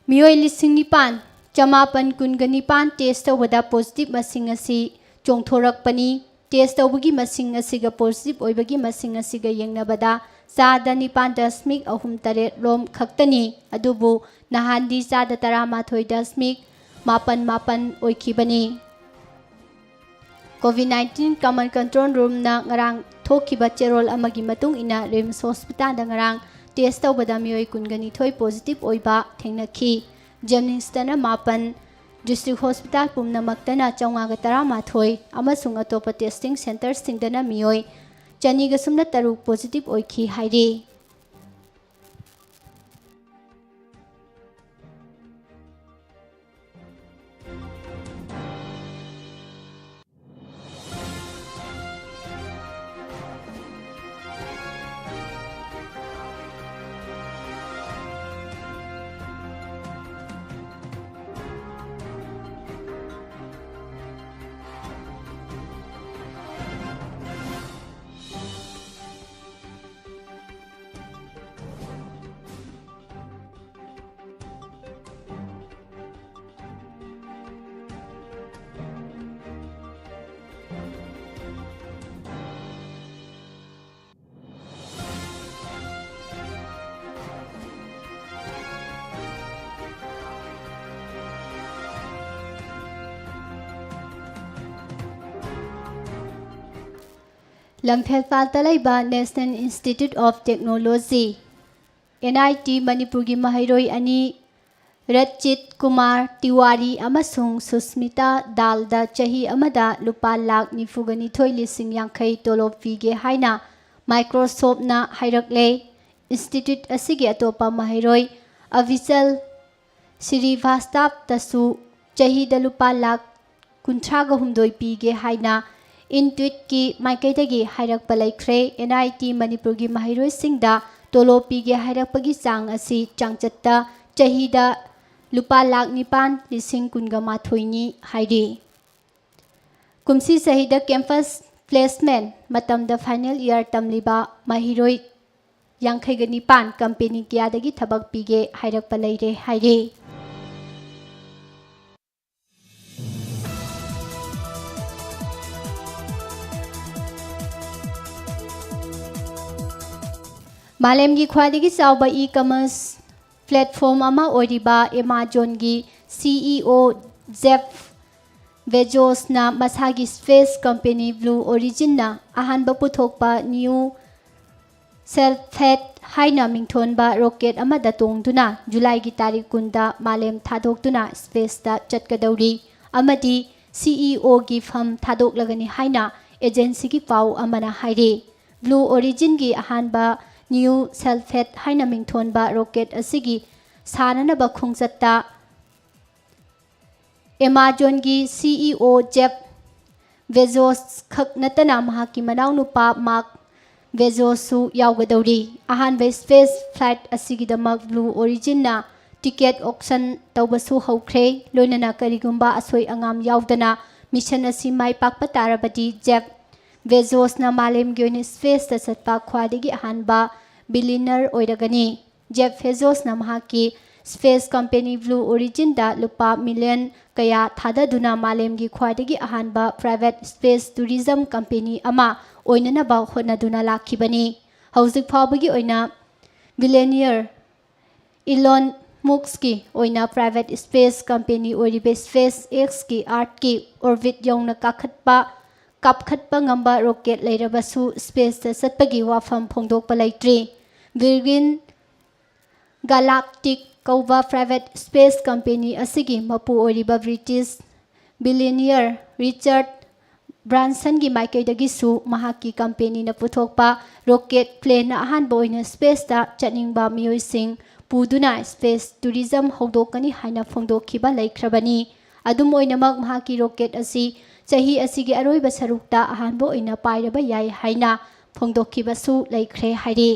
मियोय 9,919 टेस्ट तौबदा पॉजिटिव मसिंग असि चोंथोरकपनी टेस्ट तौबगी मसिंग असिगा पॉजिटिव ओइबगी मसिंग असिगा येंगनबदा 9.38 रोम खक्तनी अदुबु नहांदी 13.88 ओइखिबनी कोविड 19 कॉमन कंट्रोल रूम ना ngarang थोखिबा चेरोल अमगी मतुंग इना रिम्स हॉस्पिटल दा ngarang टेस्ट तौबदा मियोय 22 पॉजिटिव ओइबा थेंगनखी जेमनिंग्सतना 9 डिस्ट्रिक्ट हॉस्पिटल पुमनमक्तना 413 अमसुंग अतोपा टेस्टिंग सेंटर सिंगदना मियोय 203 पॉजिटिव ओइखी हाइरी ꯂꯝꯐꯦꯜꯄꯥꯠꯇ ꯂꯩꯕ national institute of technology NIT ꯃꯅꯤꯄꯨꯔꯒꯤ ꯃꯍꯩꯔꯣꯏ ꯑꯅꯤ ꯔꯆꯤꯠ ꯀꯨꯃꯥꯔ ꯇꯤꯋꯥꯔꯤ ꯑꯃꯁꯨꯡ ꯁꯨꯁꯃꯤꯇꯥ ꯗꯥꯜꯗ ꯆꯍꯤ ꯑꯃꯗ ꯂꯨꯄꯥ ꯂꯥꯛ 92,50,000 ꯇꯣꯂꯣꯞ ꯄꯤꯒꯦ ꯍꯥꯏꯅ ꯃꯥꯏꯀ꯭ꯔꯣꯁꯣꯐꯠꯅ ꯍꯥꯏꯔꯛꯂꯦ꯫ ꯏꯟꯁꯇꯤꯇ꯭ꯌꯨꯠ ꯑꯁꯤꯒꯤ ꯑꯇꯣꯞꯄ ꯃꯍꯩꯔꯣꯏ ꯑꯚꯤꯆꯜ ꯁ꯭ꯔꯤꯚꯥꯁꯇꯥꯞꯇꯁꯨ ꯆꯍꯤꯗ ꯂꯨꯄꯥ ꯂꯥꯛ 38,000 ꯄꯤꯒꯦ ꯍꯥꯏꯅ ꯏꯟꯇ꯭ꯋꯤꯠꯀꯤ ꯃꯥꯏꯀꯩꯗꯒꯤ ꯍꯥꯏꯔꯛꯄ ꯂꯩꯈ꯭ꯔꯦ꯫ NIT ꯃꯅꯤꯄꯨꯔꯒꯤ ꯃꯍꯩꯔꯣꯏꯁꯤꯡꯗ ꯇꯣꯂꯣꯞ ꯄꯤꯒꯦ ꯍꯥꯏꯔꯛꯄꯒꯤ ꯆꯥꯡ ꯑꯁꯤ ꯆꯥꯡꯆꯠꯇ ꯆꯍꯤꯗ ꯂꯨꯄꯥ ꯂꯥꯛ 9,000,000 ꯍꯥꯏꯔꯤ꯫ ꯀꯨꯝꯁꯤ ꯆꯍꯤꯗ ꯀꯦꯝꯄꯁ ꯄ꯭ꯂꯦꯁꯃꯦꯟꯠ ꯃꯇꯝꯗ ꯐꯥꯏꯅꯦꯜ ꯏꯌꯔ ꯇꯝꯂꯤꯕ ꯃꯍꯩꯔꯣꯏ 59 ꯀꯝꯄꯦꯅꯤ ꯀꯌꯥꯗꯒꯤ ꯊꯕꯛ ꯄꯤꯒꯦ ꯍꯥꯏꯔꯛꯄ ꯂꯩꯔꯦ ꯍꯥꯏꯔꯤ꯫ ꯃꯥꯂꯦꯝꯒꯤ ꯈ꯭ꯋꯥꯏꯗꯒꯤ ꯆꯥꯎꯕ ꯏ-ꯀꯃꯔꯁ ꯄ꯭ꯂꯦꯠꯐꯣꯔꯝ ꯑꯃ ꯑꯣꯏꯔꯤꯕ ꯑꯦꯃꯥꯖꯣꯟꯒꯤ CEO ꯖꯦꯐ ꯕꯦꯖꯣꯁꯅ ꯃꯁꯥꯒꯤ ꯁ꯭ꯄꯦꯁ ꯀꯝꯄꯦꯅꯤ ꯕ꯭ꯂꯨ ꯑꯣꯔꯤꯖꯤꯟꯅ ꯑꯍꯥꯟꯕ ꯄꯨꯊꯣꯛꯄ ꯅ꯭ꯌꯨ ꯁꯦꯜꯐꯦꯠ ꯍꯥꯏꯅ ꯃꯤꯡꯊꯣꯟꯕ ꯔꯣꯀꯦꯠ ꯑꯃꯗ ꯇꯣꯡꯗꯨꯅ ꯖꯨꯂꯥꯏꯒꯤ ꯇꯥꯔꯤꯛ 10ꯗ ꯃꯥꯂꯦꯝ ꯊꯥꯗꯣꯛꯇꯨꯅ ꯁ꯭ꯄꯦꯁꯇ ꯆꯠꯀꯗꯧꯔꯤ ꯑꯃꯗꯤ CEOꯒꯤ ꯐꯝ ꯊꯥꯗꯣꯛꯂꯒꯅꯤ ꯍꯥꯏꯅ ꯑꯦꯖꯦꯟꯁꯤꯒꯤ ꯄꯥꯎ ꯑꯃꯅ ꯍꯥꯏꯔꯤ꯫ ꯕ꯭ꯂꯨ ꯑꯣꯔꯤꯖꯤꯟꯒꯤ ꯑꯍꯥꯟꯕ ꯅ꯭ꯌꯨ ꯁꯦꯜꯐꯦꯠ ꯍꯥꯏꯅ ꯃꯤꯡꯊꯣꯟꯕ ꯔꯣꯀꯦꯠ ꯑꯁꯤꯒꯤ ꯁꯥꯅꯅꯕ ꯈꯣꯡꯆꯠꯇ ꯑꯦꯃꯥꯖꯣꯟꯒꯤ CEO ꯖꯦꯐ ꯕꯦꯖꯣꯁ ꯈꯛ ꯅꯠꯇꯅ ꯃꯍꯥꯛꯀꯤ ꯃꯅꯥꯎꯅꯨꯄꯥ ꯃꯥꯔꯛ ꯕꯦꯖꯣꯁꯁꯨ ꯌꯥꯎꯒꯗꯧꯔꯤ꯫ ꯑꯍꯥꯟꯕ ꯁ꯭ꯄꯦꯁ ꯐ꯭ꯂꯥꯏꯠ ꯑꯁꯤꯒꯤꯗꯃꯛ ꯕ꯭ꯂꯨ ꯑꯣꯔꯤꯖꯤꯟꯅ ꯇꯤꯀꯦꯠ ꯑꯣꯛꯁꯟ ꯇꯧꯕꯁꯨ ꯍꯧꯈ꯭ꯔꯦ꯫ ꯂꯣꯏꯅꯅ ꯀꯔꯤꯒꯨꯝꯕ ꯑꯁꯣꯏ ꯑꯉꯥꯝ ꯌꯥꯎꯗꯅ ꯃꯤꯁꯟ ꯑꯁꯤ ꯃꯥꯏ ꯄꯥꯛꯄ ꯇꯥꯔꯕꯗꯤ ꯖꯦꯐ ꯕꯦꯖꯣꯁꯅ ꯃꯥꯂꯦꯝꯒꯤ ꯑꯣꯏꯅ ꯁ꯭ꯄꯦꯁꯇ ꯆꯠꯄ ꯈ꯭ꯋꯥꯏꯗꯒꯤ ꯑꯍꯥꯟꯕ ꯕꯤꯂꯤꯌꯅꯔ ꯑꯣꯏꯔꯒꯅꯤ꯫ ꯖꯦꯐ ꯕꯦꯖꯣꯁꯅ ꯃꯍꯥꯛꯀꯤ ꯁ꯭ꯄꯦꯁ ꯀꯝꯄꯦꯅꯤ ꯕ꯭ꯂꯨ ꯑꯣꯔꯤꯖꯤꯟꯗ ꯂꯨꯄꯥ ꯃꯤꯂꯤꯌꯟ ꯀꯌꯥ ꯊꯥꯗꯗꯨꯅ ꯃꯥꯂꯦꯝꯒꯤ ꯈ꯭ꯋꯥꯏꯗꯒꯤ ꯑꯍꯥꯟꯕ ꯄ꯭ꯔꯥꯏꯚꯦꯠ ꯁ꯭ꯄꯦꯁ ꯇꯨꯔꯤꯖꯝ ꯀꯝꯄꯦꯅꯤ ꯑꯃ ꯑꯣꯏꯅꯅꯕ ꯍꯣꯠꯅꯗꯨꯅ ꯂꯥꯛꯈꯤꯕꯅꯤ꯫ ꯍꯧꯖꯤꯛ ꯐꯥꯎꯕꯒꯤ ꯑꯣꯏꯅ ꯕꯤꯂꯤꯌꯅꯤꯌꯔ ꯏꯂꯣꯟ ꯃꯨꯁ꯭ꯛꯀꯤ ꯑꯣꯏꯅ ꯄ꯭ꯔꯥꯏꯚꯦꯠ ꯁ꯭ꯄꯦꯁ ꯀꯝꯄꯦꯅꯤ ꯑꯣꯏꯔꯤꯕ ꯁ꯭ꯄꯦꯁ ꯑꯦꯛꯁꯀꯤ ꯑꯥꯔꯊꯀꯤ ꯑꯣꯔꯕꯤꯠ ꯌꯧꯅ ꯀꯥꯞꯈꯠꯄ ꯉꯝꯕ ꯔꯣꯀꯦꯠ ꯂꯩꯔꯕꯁꯨ ꯁ꯭ꯄꯦꯁꯇ ꯆꯠꯄꯒꯤ ꯋꯥꯐꯝ ꯐꯣꯡꯗꯣꯛꯄ ꯂꯩꯇ꯭ꯔꯤ꯫ ꯚꯤꯔꯒꯤꯟ ꯒꯥꯂꯥꯛꯇꯤꯛ ꯀꯧꯕ ꯄ꯭ꯔꯥꯏꯚꯦꯠ ꯁ꯭ꯄꯦꯁ ꯀꯝꯄꯦꯅꯤ ꯑꯁꯤꯒꯤ ꯃꯄꯨ ꯑꯣꯏꯔꯤꯕ ꯕ꯭ꯔꯤꯇꯤꯁ ꯕꯤꯂꯤꯌꯅꯤꯌꯔ ꯔꯤꯆꯥꯔꯗ ꯕ꯭ꯔꯥꯟꯁꯟꯒꯤ ꯃꯥꯏꯀꯩꯗꯒꯤꯁꯨ ꯃꯍꯥꯛꯀꯤ ꯀꯝꯄꯦꯅꯤꯅ ꯄꯨꯊꯣꯛꯄ ꯔꯣꯀꯦꯠ ꯄ꯭ꯂꯦꯟꯅ ꯑꯍꯥꯟꯕ ꯑꯣꯏꯅ ꯁ꯭ꯄꯦꯁꯇ ꯆꯠꯅꯤꯡꯕ ꯃꯤꯑꯣꯏꯁꯤꯡ ꯄꯨꯗꯨꯅ ꯁ꯭ꯄꯦꯁ ꯇꯨꯔꯤꯖꯝ ꯍꯧꯗꯣꯛꯀꯅꯤ ꯍꯥꯏꯅ ꯐꯣꯡꯗꯣꯛꯈꯤꯕ ꯂꯩꯈ꯭ꯔꯕꯅꯤ꯫ ꯑꯗꯨꯝ ꯑꯣꯏꯅꯃꯛ ꯃꯍꯥꯛꯀꯤ ꯔꯣꯀꯦꯠ ꯑꯁꯤ ꯆꯍꯤ ꯑꯁꯤꯒꯤ ꯑꯔꯣꯏꯕ ꯁꯔꯨꯛꯇ ꯑꯍꯥꯟꯕ ꯑꯣꯏꯅ ꯄꯥꯏꯔꯕ ꯌꯥꯏ ꯍꯥꯏꯅ ꯐꯣꯡꯗꯣꯛꯈꯤꯕꯁꯨ ꯂꯩꯈ꯭ꯔꯦ ꯍꯥꯏꯔꯤ꯫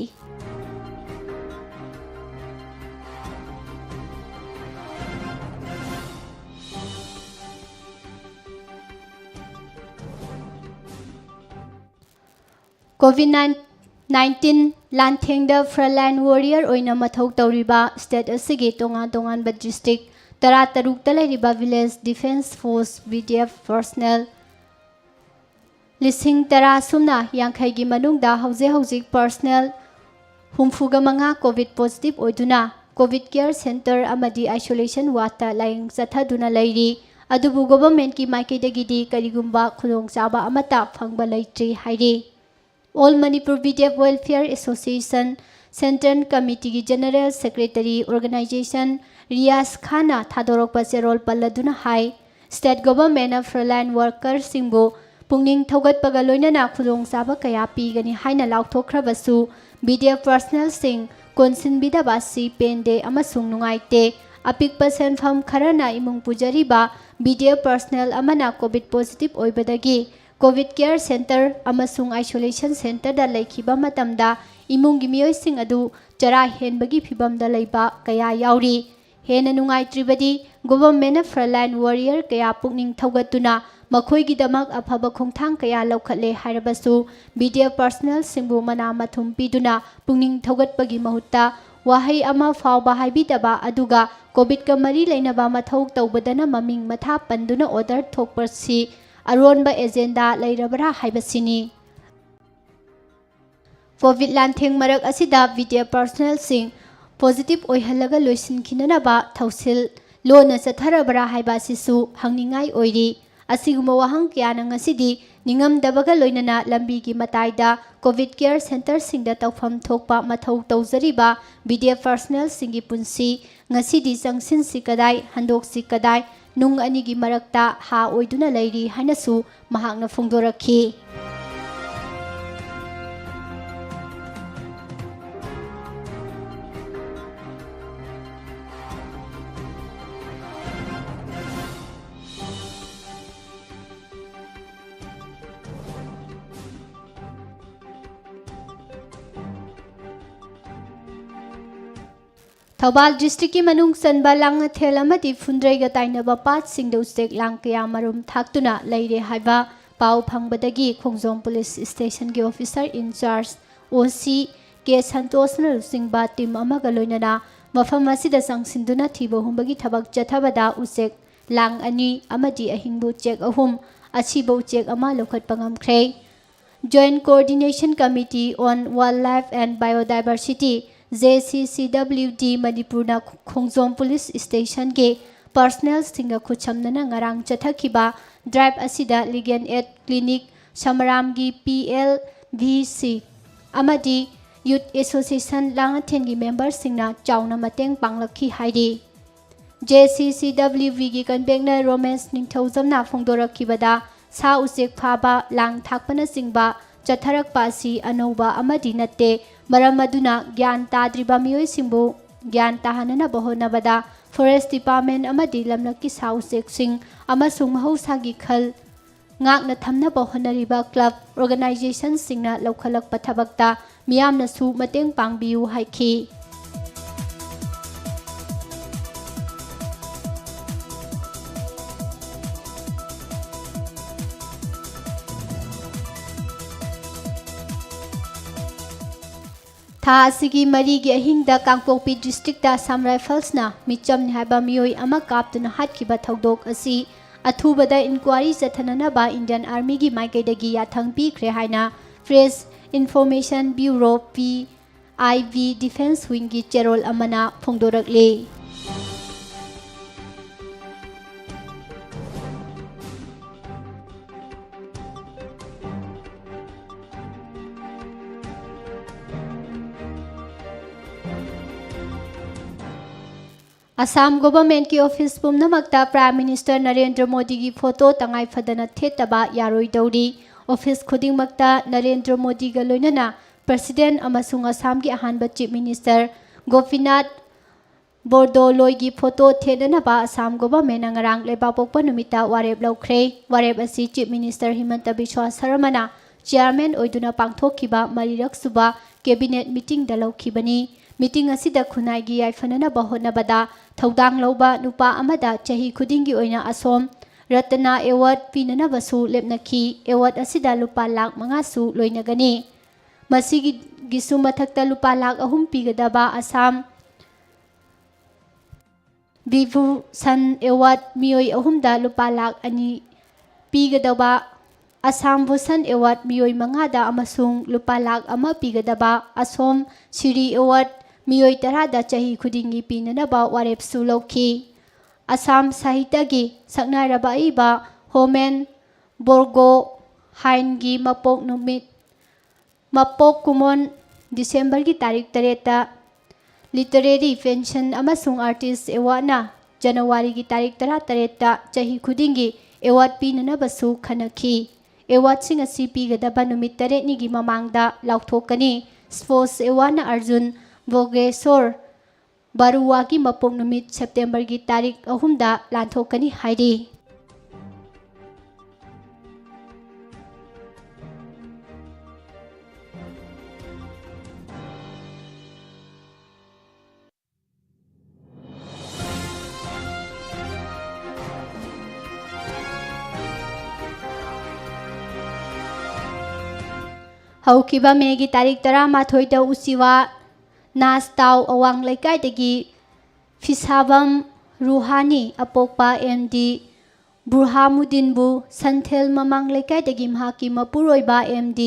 COVID-19 ꯂꯥꯟꯊꯦꯡꯗ ꯐ꯭ꯔꯟꯠꯂꯥꯏꯟ ꯋꯥꯔꯤꯌꯔ ꯑꯣꯏꯅ ꯃꯊꯧ ꯇꯧꯔꯤꯕ ꯁ꯭ꯇꯦꯠ ꯑꯁꯤꯒꯤ ꯇꯣꯉꯥꯟ-ꯇꯣꯉꯥꯟꯕ ꯗꯤꯁꯇ꯭ꯔꯤꯛ 13ꯇ ꯂꯩꯔꯤꯕ village defence force (VDF) personnel 10,050ꯒꯤ ꯃꯅꯨꯡꯗ ꯍꯧꯖꯤꯛ ꯄꯔꯁꯣꯅꯦꯜ 65 ꯀꯣꯚꯤꯗ ꯄꯣꯖꯤꯇꯤꯚ ꯑꯣꯏꯗꯨꯅ ꯀꯣꯚꯤꯗ ꯀꯦꯌꯔ ꯁꯦꯟꯇꯔ ꯑꯃꯗꯤ ꯑꯥꯏꯁꯣꯂꯦꯁꯟ ꯋꯥꯔꯗꯇ ꯂꯥꯌꯦꯡ ꯆꯠꯊꯗꯨꯅ ꯂꯩꯔꯤ꯫ ꯑꯗꯨꯕꯨ ꯒꯚꯔꯟꯃꯦꯟꯠꯀꯤ ꯃꯥꯏꯀꯩꯗꯒꯤꯗꯤ ꯀꯔꯤꯒꯨꯝꯕ ꯈꯨꯗꯣꯡꯆꯥꯕ ꯑꯃꯠꯇ ꯐꯪꯕ ꯂꯩꯇ꯭ꯔꯤ ꯍꯥꯏꯔꯤ꯫ All Manipur VDF welfare association central ꯀꯃꯤꯇꯤꯒꯤ ꯖꯦꯅꯔꯦꯜ ꯁꯦꯀ꯭ꯔꯦꯇꯔꯤ ꯑꯣꯔꯒꯅꯥꯏꯖꯦꯁꯟ ꯔꯤꯌꯥꯖ ꯈꯥꯟꯅ ꯊꯥꯗꯣꯔꯛꯄ ꯆꯦꯔꯣꯜ ꯄꯜꯂꯗꯨꯅ ꯍꯥꯏ ꯁ꯭ꯇꯦꯠ ꯒꯚꯔꯟꯃꯦꯟꯠꯅ ꯐ꯭ꯔꯟꯠꯂꯥꯏꯟ ꯋꯥꯔꯀꯔꯁꯤꯡꯕꯨ ꯄꯨꯛꯅꯤꯡ ꯊꯧꯒꯠꯄꯒ ꯂꯣꯏꯅꯅ ꯈꯨꯗꯣꯡꯆꯥꯕ ꯀꯌꯥ ꯄꯤꯒꯅꯤ ꯍꯥꯏꯅ ꯂꯥꯎꯊꯣꯛꯈ꯭ꯔꯕꯁꯨ VDF ꯄꯔꯁꯣꯅꯦꯜꯁꯤꯡ ꯀꯣꯟꯁꯤꯟꯕꯤꯗꯕ ꯑꯁꯤ ꯄꯦꯟꯗꯦ ꯑꯃꯁꯨꯡ ꯅꯨꯡꯉꯥꯏꯇꯦ꯫ ꯑꯄꯤꯛꯄ ꯁꯦꯟꯐꯝ ꯈꯔꯅ IMUꯡ ꯄꯨꯖꯔꯤꯕ VDF ꯄꯔꯁꯣꯅꯦꯜ ꯑꯃꯅ ꯀꯣꯚꯤꯗ ꯄꯣꯖꯤꯇꯤꯚ ꯑꯣꯏꯕꯗꯒꯤ ꯀꯣꯚꯤꯗ ꯀꯦꯌꯔ ꯁꯦꯟꯇꯔ ꯑꯃꯁꯨꯡ ꯑꯥꯏꯁꯣꯂꯦꯁꯟ ꯁꯦꯟꯇꯔꯗ ꯂꯩꯈꯤꯕ ꯃꯇꯝꯗ IMUꯡꯒꯤ ꯃꯤꯑꯣꯏꯁꯤꯡ ꯑꯗꯨ ꯆꯔꯥ ꯍꯦꯟꯕꯒꯤ ꯐꯤꯚꯝꯗ ꯂꯩꯕ ꯀꯌꯥ ꯌꯥꯎꯔꯤ꯫ ꯍꯦꯟꯅ ꯅꯨꯡꯉꯥꯏꯇ꯭ꯔꯤꯕꯗꯤ ꯒꯚꯔꯟꯃꯦꯟꯠꯅ ꯐ꯭ꯔꯟꯠꯂꯥꯏꯟ ꯋꯥꯔꯤꯌꯔ ꯀꯌꯥ ꯄꯨꯛꯅꯤꯡ ꯊꯧꯒꯠꯇꯨꯅ ꯃꯈꯣꯏꯒꯤꯗꯃꯛ ꯑꯐꯕ ꯈꯣꯡꯊꯥꯡ kaya ꯂꯧꯈꯠꯂꯦ ꯍꯥꯏꯔꯕꯁꯨ VDF ꯄꯔꯁꯣꯅꯦꯜꯁꯤꯡꯕꯨ ꯃꯅꯥ ꯃꯊꯨꯝ ꯄꯤꯗꯨꯅ ꯄꯨꯛꯅꯤꯡ ꯊꯧꯒꯠꯄꯒꯤ ꯃꯍꯨꯠꯇ ꯋꯥꯍꯩ ꯑꯃ ꯐꯥꯎꯕ ꯍꯥꯏꯕꯤꯗꯕ ꯑꯗꯨꯒ ꯀꯣꯚꯤꯗꯀ ꯃꯔꯤ ꯂꯩꯅꯕ ꯃꯊꯧ ꯇꯧꯕꯗꯅ ꯃꯃꯤꯡ ꯃꯊꯥ ꯄꯟꯗꯨꯅ ꯑꯣꯔꯗꯔ ꯊꯣꯛꯄꯁꯤ ꯑꯔꯣꯟꯕ ꯑꯦꯖꯦꯟꯗꯥ ꯂꯩꯔꯕ꯭ꯔꯥ ꯍꯥꯏꯕꯁꯤꯅꯤ꯫ ꯀꯣꯚꯤꯗ ꯂꯥꯟꯊꯦꯡ ꯃꯔꯛ ꯑꯁꯤꯗ VDF ꯄꯔꯁꯣꯅꯦꯜꯁꯤꯡ ꯄꯣꯖꯤꯇꯤꯚ ꯑꯣꯏꯍꯜꯂꯒ ꯂꯣꯏꯁꯤꯟꯈꯤꯅꯅꯕ ꯊꯧꯁꯤꯜ ꯂꯣꯟꯅ ꯆꯠꯊꯔꯕ꯭ꯔꯥ ꯍꯥꯏꯕ ꯑꯁꯤꯁꯨ ꯍꯪꯅꯤꯡꯉꯥꯏ ꯑꯣꯏꯔꯤ꯫ ꯑꯁꯤꯒꯨꯝꯕ ꯋꯥꯍꯪ ꯀꯌꯥꯅ ꯉꯁꯤꯗꯤ ꯅꯤꯡꯉꯝꯗꯕꯒ ꯂꯣꯏꯅꯅ ꯂꯝꯕꯤꯒꯤ ꯃꯇꯥꯏꯗ ꯀꯣꯚꯤꯗ ꯀꯦꯌꯔ ꯁꯦꯟꯇꯔꯁꯤꯡꯗ ꯇꯧꯐꯝ ꯊꯣꯛꯄ ꯃꯊꯧ ꯇꯧꯖꯔꯤꯕ BDF ꯄꯔꯁꯅꯦꯜꯁꯤꯡꯒꯤ ꯄꯨꯟꯁꯤ ꯉꯁꯤꯗꯤ ꯆꯪꯁꯤꯟꯁꯤ ꯀꯗꯥꯏ ꯍꯟꯗꯣꯛꯁꯤ ꯀꯗꯥꯏ ꯅꯨꯡ ꯑꯅꯤꯒꯤ ꯃꯔꯛꯇ ꯍꯥ ꯑꯣꯏꯗꯨꯅ ꯂꯩꯔꯤ ꯍꯥꯏꯅꯁꯨ ꯃꯍꯥꯛꯅ ꯐꯣꯡꯗꯣꯔꯛꯈꯤ꯫ ꯊꯧꯕꯥꯜ ꯗꯤꯁꯇ꯭ꯔꯤꯛꯀꯤ ꯃꯅꯨꯡ ꯆꯟꯕ ꯂꯥꯡꯉꯊꯦꯜ ꯑꯃꯗꯤ ꯐꯨꯟꯗ꯭ꯔꯩꯒ ꯇꯥꯏꯅꯕ ꯄꯥꯠꯁꯤꯡꯗ ꯎꯆꯦꯛ ꯂꯥꯡ ꯀꯌꯥ ꯃꯔꯨꯝ ꯊꯥꯛꯇꯨꯅ ꯂꯩꯔꯦ ꯍꯥꯏꯕ ꯄꯥꯎ ꯐꯪꯕꯗꯒꯤ ꯈꯣꯡꯖꯣꯝ ꯄꯨꯂꯤꯁ ꯁ꯭ꯇꯦꯁꯟꯒꯤ ꯑꯣꯐꯤꯁꯔ ꯏꯟꯆꯥꯔꯖ OC ꯀꯦ ꯁꯟꯇꯣꯁꯅ ꯂꯨꯆꯤꯡꯕ ꯇꯤꯝ ꯑꯃꯒ ꯂꯣꯏꯅꯅ ꯃꯐꯝ ꯑꯁꯤꯗ ꯆꯪꯁꯤꯟꯗꯨꯅ ꯊꯤꯕ ꯍꯨꯝꯕꯒꯤ ꯊꯕꯛ ꯆꯠꯊꯕꯗ ꯎꯆꯦꯛ ꯂꯥꯡ 2 ꯑꯃꯗꯤ ꯑꯍꯤꯡꯕ ꯎꯆꯦꯛ 3, ꯑꯁꯤꯕ ꯎꯆꯦꯛ 1 ꯂꯧꯈꯠꯄ ꯉꯝꯈ꯭ꯔꯦ꯫ Joint Coordination Committee on Wildlife and Biodiversity JCCWD Manipurna Khongjom Police Station ke personnel singa khuchamnana ngarang chathakhiba drive asida Legal Aid Clinic Samaramgi PLVC amadi Youth Association Langathen gi members singna chauna mateng panglakhi hairi JCCWD gi convener Romance Ningthaujamna phongdorakhibada sa usek phaba lang thakpana singba ꯆꯠꯊꯔꯛꯄ ꯑꯁꯤ ꯑꯅꯧꯕ ꯑꯃꯗꯤ ꯅꯠꯇꯦ ꯃꯔꯝ ꯑꯗꯨꯅ ꯒ꯭ꯌꯥꯟ ꯇꯥꯗ꯭ꯔꯤꯕ ꯃꯤꯑꯣꯏꯁꯤꯡꯕꯨ ꯒ꯭ꯌꯥꯟ ꯇꯥꯍꯟꯅꯕ ꯍꯣꯠꯅꯕꯗ ꯐꯣꯔꯦꯁꯠ ꯗꯤꯄꯥꯔꯠꯃꯦꯟꯠ ꯑꯃꯗꯤ ꯂꯝꯂꯛꯀꯤ ꯁꯥ ꯎꯆꯦꯛꯁꯤꯡ ꯑꯃꯁꯨꯡ ꯃꯍꯧꯁꯥꯒꯤ ꯈꯜ ꯉꯥꯛꯅ ꯊꯝꯅꯕ ꯍꯣꯠꯅꯔꯤꯕ ꯀ꯭ꯂꯕ ꯑꯣꯔꯒꯅꯥꯏꯖꯦꯁꯟꯁꯤꯡꯅ ꯂꯧꯈꯠꯂꯛꯄ ꯊꯕꯛꯇ ꯃꯤꯌꯥꯝꯅꯁꯨ ꯃꯇꯦꯡ ꯄꯥꯡꯕꯤꯌꯨ ꯍꯥꯏꯈꯤ꯫ ꯊꯥ ꯑꯁꯤꯒꯤ 4ꯒꯤ ꯑꯍꯤꯡꯗ ꯀꯥꯡꯄꯣꯛꯄꯤ ꯗꯤꯁꯇ꯭ꯔꯤꯛꯇ ꯑꯁꯥꯝ ꯔꯥꯏꯐꯜꯁꯅ ꯃꯤꯆꯝꯅꯤ ꯍꯥꯏꯕ ꯃꯤꯑꯣꯏ ꯑꯃ ꯀꯥꯞꯇꯨꯅ ꯍꯥꯠꯈꯤꯕ ꯊꯧꯗꯣꯛ ꯑꯁꯤ ꯑꯊꯨꯕꯗ ꯏꯟꯀ꯭ꯋꯥꯔꯤ ꯆꯠꯊꯅꯅꯕ ꯏꯟꯗꯤꯌꯟ ꯑꯥꯔꯃꯤꯒꯤ ꯃꯥꯏꯀꯩꯗꯒꯤ ꯌꯥꯊꯪ ꯄꯤꯈ꯭ꯔꯦ ꯍꯥꯏꯅ press information bureau PIB defence ꯋꯤꯡꯒꯤ ꯆꯦꯔꯣꯜ ꯑꯃꯅ ꯐꯣꯡꯗꯣꯔꯛꯂꯤ꯫ Assam Government ki office pumnamakta Prime Minister Narendra Modi ki photo tangai fadana thetaba yaroi dauri office khudingmakta Narendra Modi ga loinana President amasung Assam ki ahanba Chief Minister Gopinath Bordoloi ki photo thedana ba Assam Government ngarang lebapokpa numita warep laukhre warep asi Chief Minister Himanta Biswa Sarmana Chairman oiduna pangthokkiba marirak suba cabinet meeting da laukhibani meeting asida khunai gi yaifanana bahonabada थौदांग लौबा नुपा अमदा चही खुदिंगी ओइना Asom Ratna award पिननबसु लेपनखी award असिदा लुपा lakh 5 सु लोइनगनी मसिगी गिसु मथक्ता लुपा lakh 3 पिगदबा Assam Vibhushan award मियोई अहुमदा लुपा lakh 2 पिगदबा Assam Bhushan award मियोई 5 दा अमसुंग लुपा लाख 1 पिगदबा असोम सिरी award मियोई 10 दा चही खुदिंगी पिननबा वारेप सुलौखी असम साहित्य की सक्नारबा इबा Homen Borgo हाइनगी मपोक नुमित मपोक कुमोन दिसंबर की तारीख 3 literary pension अमसुंग artist एवार्डना जनवरी की तारीख 13 चही खुदिंगी एवार्ड पिननबसु खनखी एवार्ड सिंग असि पिगदबा नुमित 3 निगी ममांगदा लाउथोकनी स्पोर्ट्स एवार्डना अर्जुन Vogesor Barua की मपोक नुमित सेप्टेम्बर की तारीख 3 दा लांथोकनी हाइरी हौकिबा मे की तारीख 13 दा उसिवा नास्ताव अवांग लेकाइदगी फिसाबम रूहानी अपोकपा MD बुरहामुद्दीनबु संथेल ममांग लेकाइदगी महाकी मपुरोइबा MD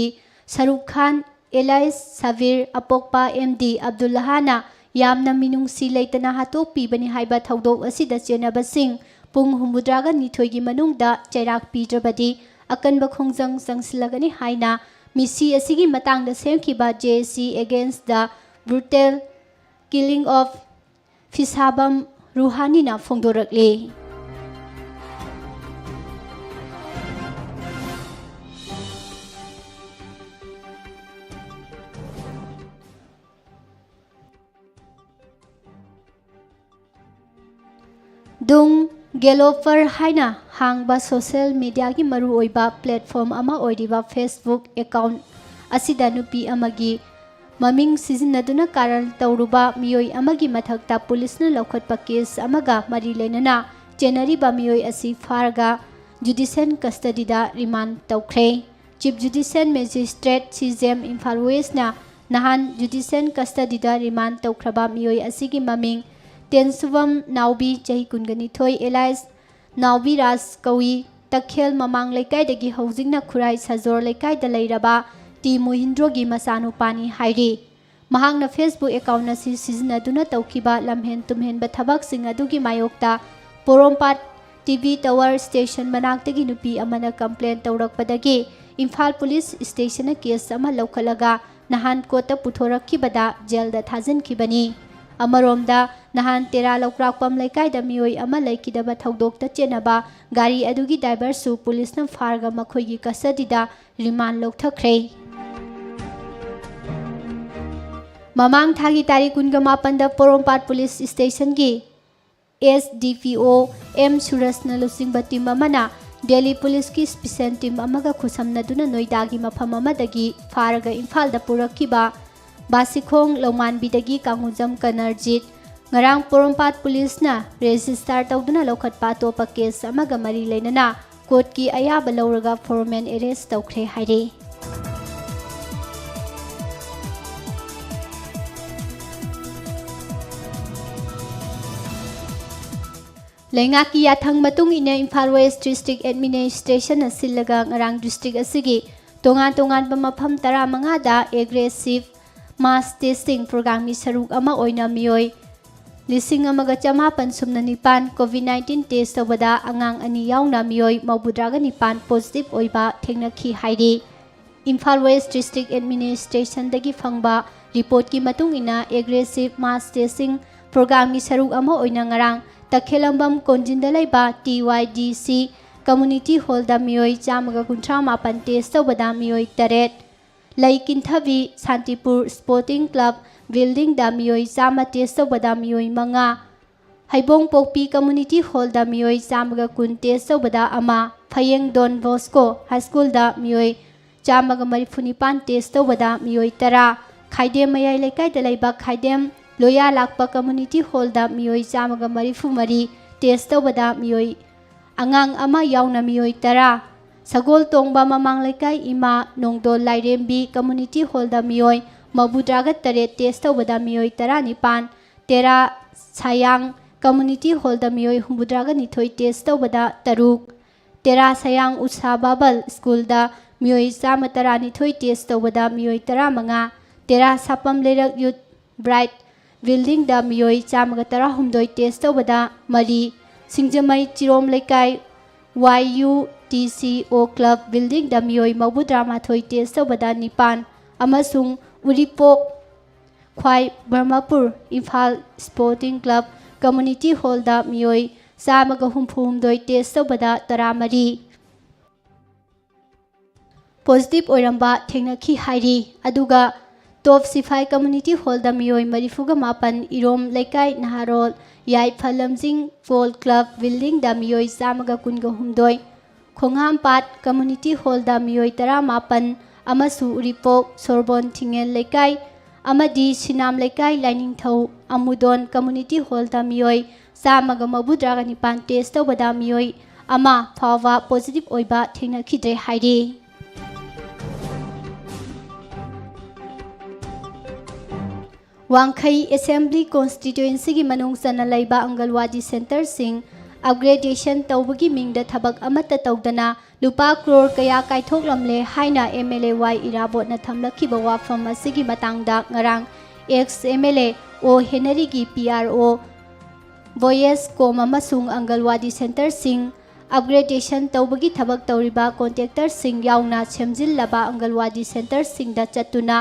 शाहरुख खान एलाइस साबिर अपोकपा MD अब्दुल्लाहाना यामना मिनुंगसी लेतना हातोकपीबनी हाइबा थौदोक असिदा चेनबसिंग पुंग 62 मनुंगदा चैराक पीद्रबदी akanba khongjang changsilagani haina misi asigi matangda semkhiba JC against the brutal killing of Fishabam Ruhani na phongdorakle. Dung Gelofer haina hangba social media ki maru oiba platform ama oidiba Facebook account asida nupi amagi maming sizinaduna karal tauruba miyoi amagi mathakta police na lokhatpa case amaga mari lenana chenari ba miyoi asi farga judicial custody da remand tawkhre. Chief Judicial Magistrate CJM Imphal West na nahan judicial custody da remand tawkhraba miyoi asigi maming Tensuvam Naubi Chahi Kungani Thoi Elias Naubi Ras Kawi Takhel Mamang Laikai Dagi Housing na Khurai Sajor Laikai da Lairaba Ti Muhindro gi Masanu Pani Hairi Mahang na Facebook account na sizinaduna tawkiba lamhen tumhen ba thabak sing adugi mayokta Porompat TV Tower Station manaktagi nupi amana complaint tawrakpadagi Imphal Police Station na case ama laukhalaga nahan kota puthorakkibada jail da thajinkibani. Amaromda nahan tera lokrakpam laikai da miyoi ama laikidaba thaudokta chenaba gari adugi driver su police na farga makhoigi custody da remand lokthakre. Mamang thagi tari kunga mapanda Porompat Police Station gi SDPO M Suras na lusing batim amana Delhi Police ki special team amaga khusamna duna Noida gi mafam amadagi farga Imphal da purakkiba Basikhong Longman Bidagi Kangujam Kanarjit Ngarang Porompat Police na register tawduna lokhatpa topa case amaga mari leinana court ki ayaba lawraga foreman arrest tawkhre haire. Lengaki yathang matung ina Imphal West District Administration na silaga ngarang district asigi tongan-tongan pamafam 15 da aggressive mass testing program ni saruk ama oina miyoi lising amaga chamapan sumna nipan COVID-19 test tawada angang ani yauna miyoi maubudraga nipan positive oiba thengnakhi hairi. Imphal West District Administration dagi phangba report ki matung ina aggressive mass testing program ni saruk ama oina ngarang takhelambam konjinda laiba TYDC community hall da miyoi chamaga kunthra mapan test tawada miyoi taret Laikin Thavi Santipur Sporting Club Building da miyoi chama test tawbada miyoi manga Haibong Pokpi Community Hall da miyoi chamaga kun test tawbada ama Phayeng Don Bosco High School da miyoi chamaga marifunipan test tawbada miyoi tara Khaidem Mayai Laikai da laiba Khaidem Loya Lakpa Community Hall da miyoi chamaga marifumari test tawbada miyoi angang ama yauna miyoi tara Sagol Tongba Mamang Laikai Ima Nongdol Lairembi Community Hall da miyoi Mabudraga Tare test tawbada miyoi tara nipan Tera Sayang Community Hall da miyoi Humbudraga Nithoi test tawbada taruk Tera Sayang Utsa Babal School da miyoi chama tara nithoi test tawbada miyoi tara manga Tera Sapam Lerak Youth Bright Building da miyoi chamaga tara humdoi test tawbada mari Singjamai Chirom Laikai YUTCO Club Building da miyoi mabudra mathoi test tawbada nipan amasung Uripok Khwai Brahmapur Imphal Sporting Club Community Hall da miyoi chamaga humphumdoi test tawbada taramari positive oiramba thengnakhi hairi aduga Top Sifai Community Hall da miyoi marifuga mapan Irom Laikai Naharol Yai Phalamjing Folk Club Building da miyoi chamaga kunga humdoi Khonghampat Community Hall da miyoi tara mapan amasu Uripok Sorbon Thingel Laikai amadi Sinam Laikai Lainingthau Amudon Community Hall da miyoi chamaga mabudraga nipan test tawbada miyoi ama phawa positive oiba thengnakhidre hairi Wangkhai Assembly Constituency gi manung sana laiba Angalwadi Center sing upgradation tawbagi mingda thabak amata tawdana lupa crore kaya kaithok lamle haina MLA Irabot na thamlakhiba wafam asigi matangda ngarang ex MLA O Henry gi PRO Boyes Koma masung Angalwadi Center sing upgradation तौबगी थबक तौरिबा contractor सिंग यावना सेमजिल्लबा anganwadi centre सिंगदा चतुना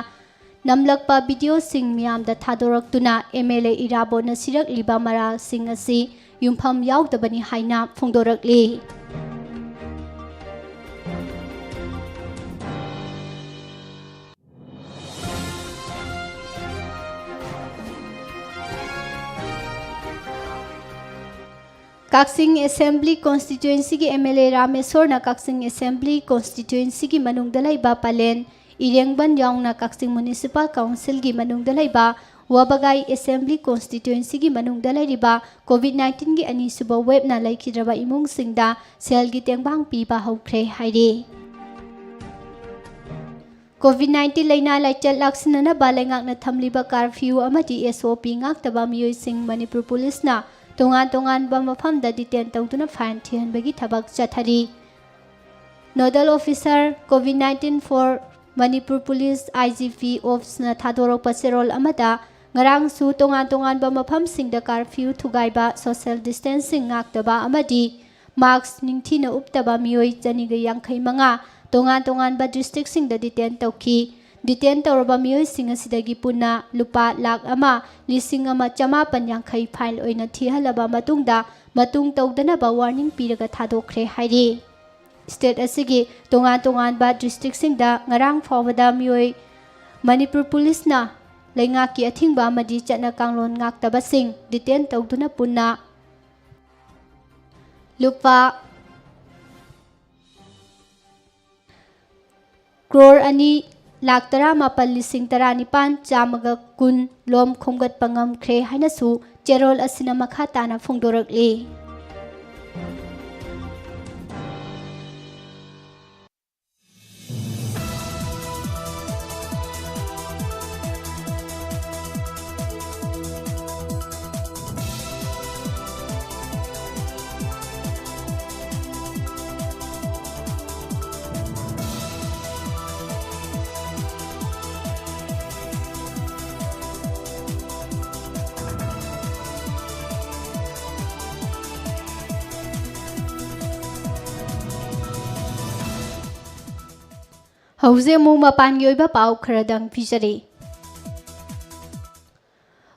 नमलकपा video सिंग मियामदा थादोरक्तुना MLA इराबोना सिरकलिबा मराल सिंग असि युमफम यावदबनी हाइना फोंदोरकली काक्सिंग असेंबली कॉन्स्टिट्यूएंसी की MLA Rameshwar Kakching assembly constituency की मनुंगदा लैबा पलेन इरेंगबन यावना काक्सिंग म्युनिसिपल काउंसिल की मनुंगदा लैबा वबगाई असेंबली कॉन्स्टिट्यूएंसी की मनुंगदा लैरिबा कोविड-19 की अनीसुबा वेबना लैखिद्रबा इमुंग सिंगदा सेल की तेंगबांग पीबा हौख्रे हाइरे कोविड-19 लैना लाइचल लाक्सिनना बालेंगाकना थमलिबा कर्फ्यू अमदी SOP ngaktaba मियोय सिंग मणिपुर पुलिसना तोंगान तोंगान बा मफमदा डिटेन तौदुना फाइन थिहनबगी थबक चथरी नोडल ऑफिसर कोविड-19 फॉर मणिपुर पुलिस IGP ऑफिसना थादोरक पसेरोल अमदा ngarangsu तोंगान तोंगान बा मफमसिंगदा कर्फ्यू थुगाइबा सोशल डिस्टेंसिंग ngaktaba अमदी मास्क निंगथिना उपतबा मियोय चनिगा यांखै मंगा तोंगान तोंगान बा डिस्ट्रिक्ट सिंगदा डिटेन तौखी डिटेन तौरबा मियोय सिंग असिदगी पुना लुपा लाख अमा लिसिंग अमा चमापन यांखै फाइन ओइना थिहलबा मतुंगदा मतुंग तौदनबा वार्निंग पीरगा थादोखरे हाइरे स्टेट असिगी तोंगान तोंगान बा डिस्ट्रिक्ट सिंगदा ngarang फावदा मियोय मणिपुर पुलिसना लेंगा की अथिंगबा अमदी चना कांगलोन ngaktaba सिंग डिटेन तौदुना पुना लुपा क्रोर अनि लाख 19,19,900 लोम खोंगत पंगम ख्रे हाइनसु चेरोल असिना मखा ताना फोंदोरकले हौजे मु मपानगी ओइबा पाउ खरदंग फिजरे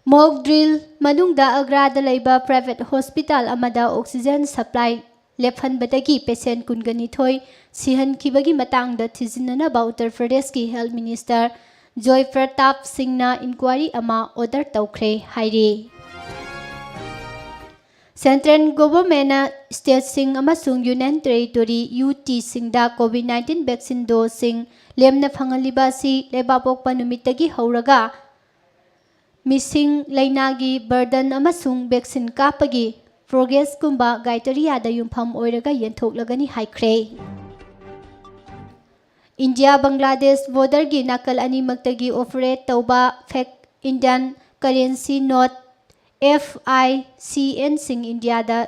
मॉक ड्रिल मनुंगदा अग्रादा लैबा प्राइवेट हॉस्पिटल अमदा ऑक्सीजन सप्लाई लेफनबदगी पेशेंट कुनगनिथोय सिहनखिबगी मतांगदा थिजिननबा उत्तर प्रदेश की हेल्थ मिनिस्टर जॉय प्रताप सिंहना इंक्वायरी अमा ऑर्डर तौख्रे हाइरे सेंट्रल गवर्नमेंट स्टेट सिंग अमसुंग यूनियन टेरिटोरी UT सिंगदा कोविड-19 वैक्सीन डोज सिंग लेमना फंगलिबा सि लेबापोकपा नुमितगी हौरगा मिसिंग लैनागी बर्डन अमसुंग वैक्सीन कापगी प्रोग्रेस कुंबा गाइटरियादा युमफम ओइरगा यंथोकलगनी हाइख्रे इंडिया बांग्लादेश बॉर्डर की नाकल अनिमक्तगी ऑपरेट तौबा fake Indian currency note FICN सिंग इंडिया दा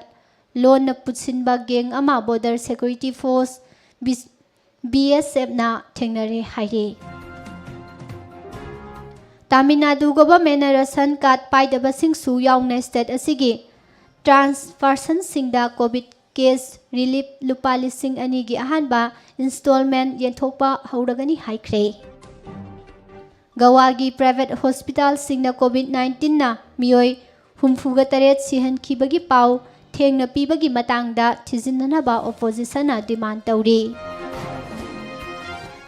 लोन पुछिनबा गेंग अमा बॉर्डर सिक्योरिटी फोर्स BSF ना थेंगनरे हाइरे तमिलनाडु गवर्नमेंट रेशन कार्ड पाइदबा सिंगसु यावना स्टेट असिगी ट्रांस पर्सन सिंगदा कोविड केस रिलीफ लुपा लिसिंग अनिगी अहानबा इंस्टॉलमेंट येंथोकपा हौरगनी हाइख्रे गोवा की प्राइवेट हॉस्पिटल सिंगना कोविड-19 ना मियोय हुमफुगा तरेत सिहनखिबगी पाउ थेंगना पीबगी मतांगदा थिजिननबा ऑपोजिशन डिमांड तौरी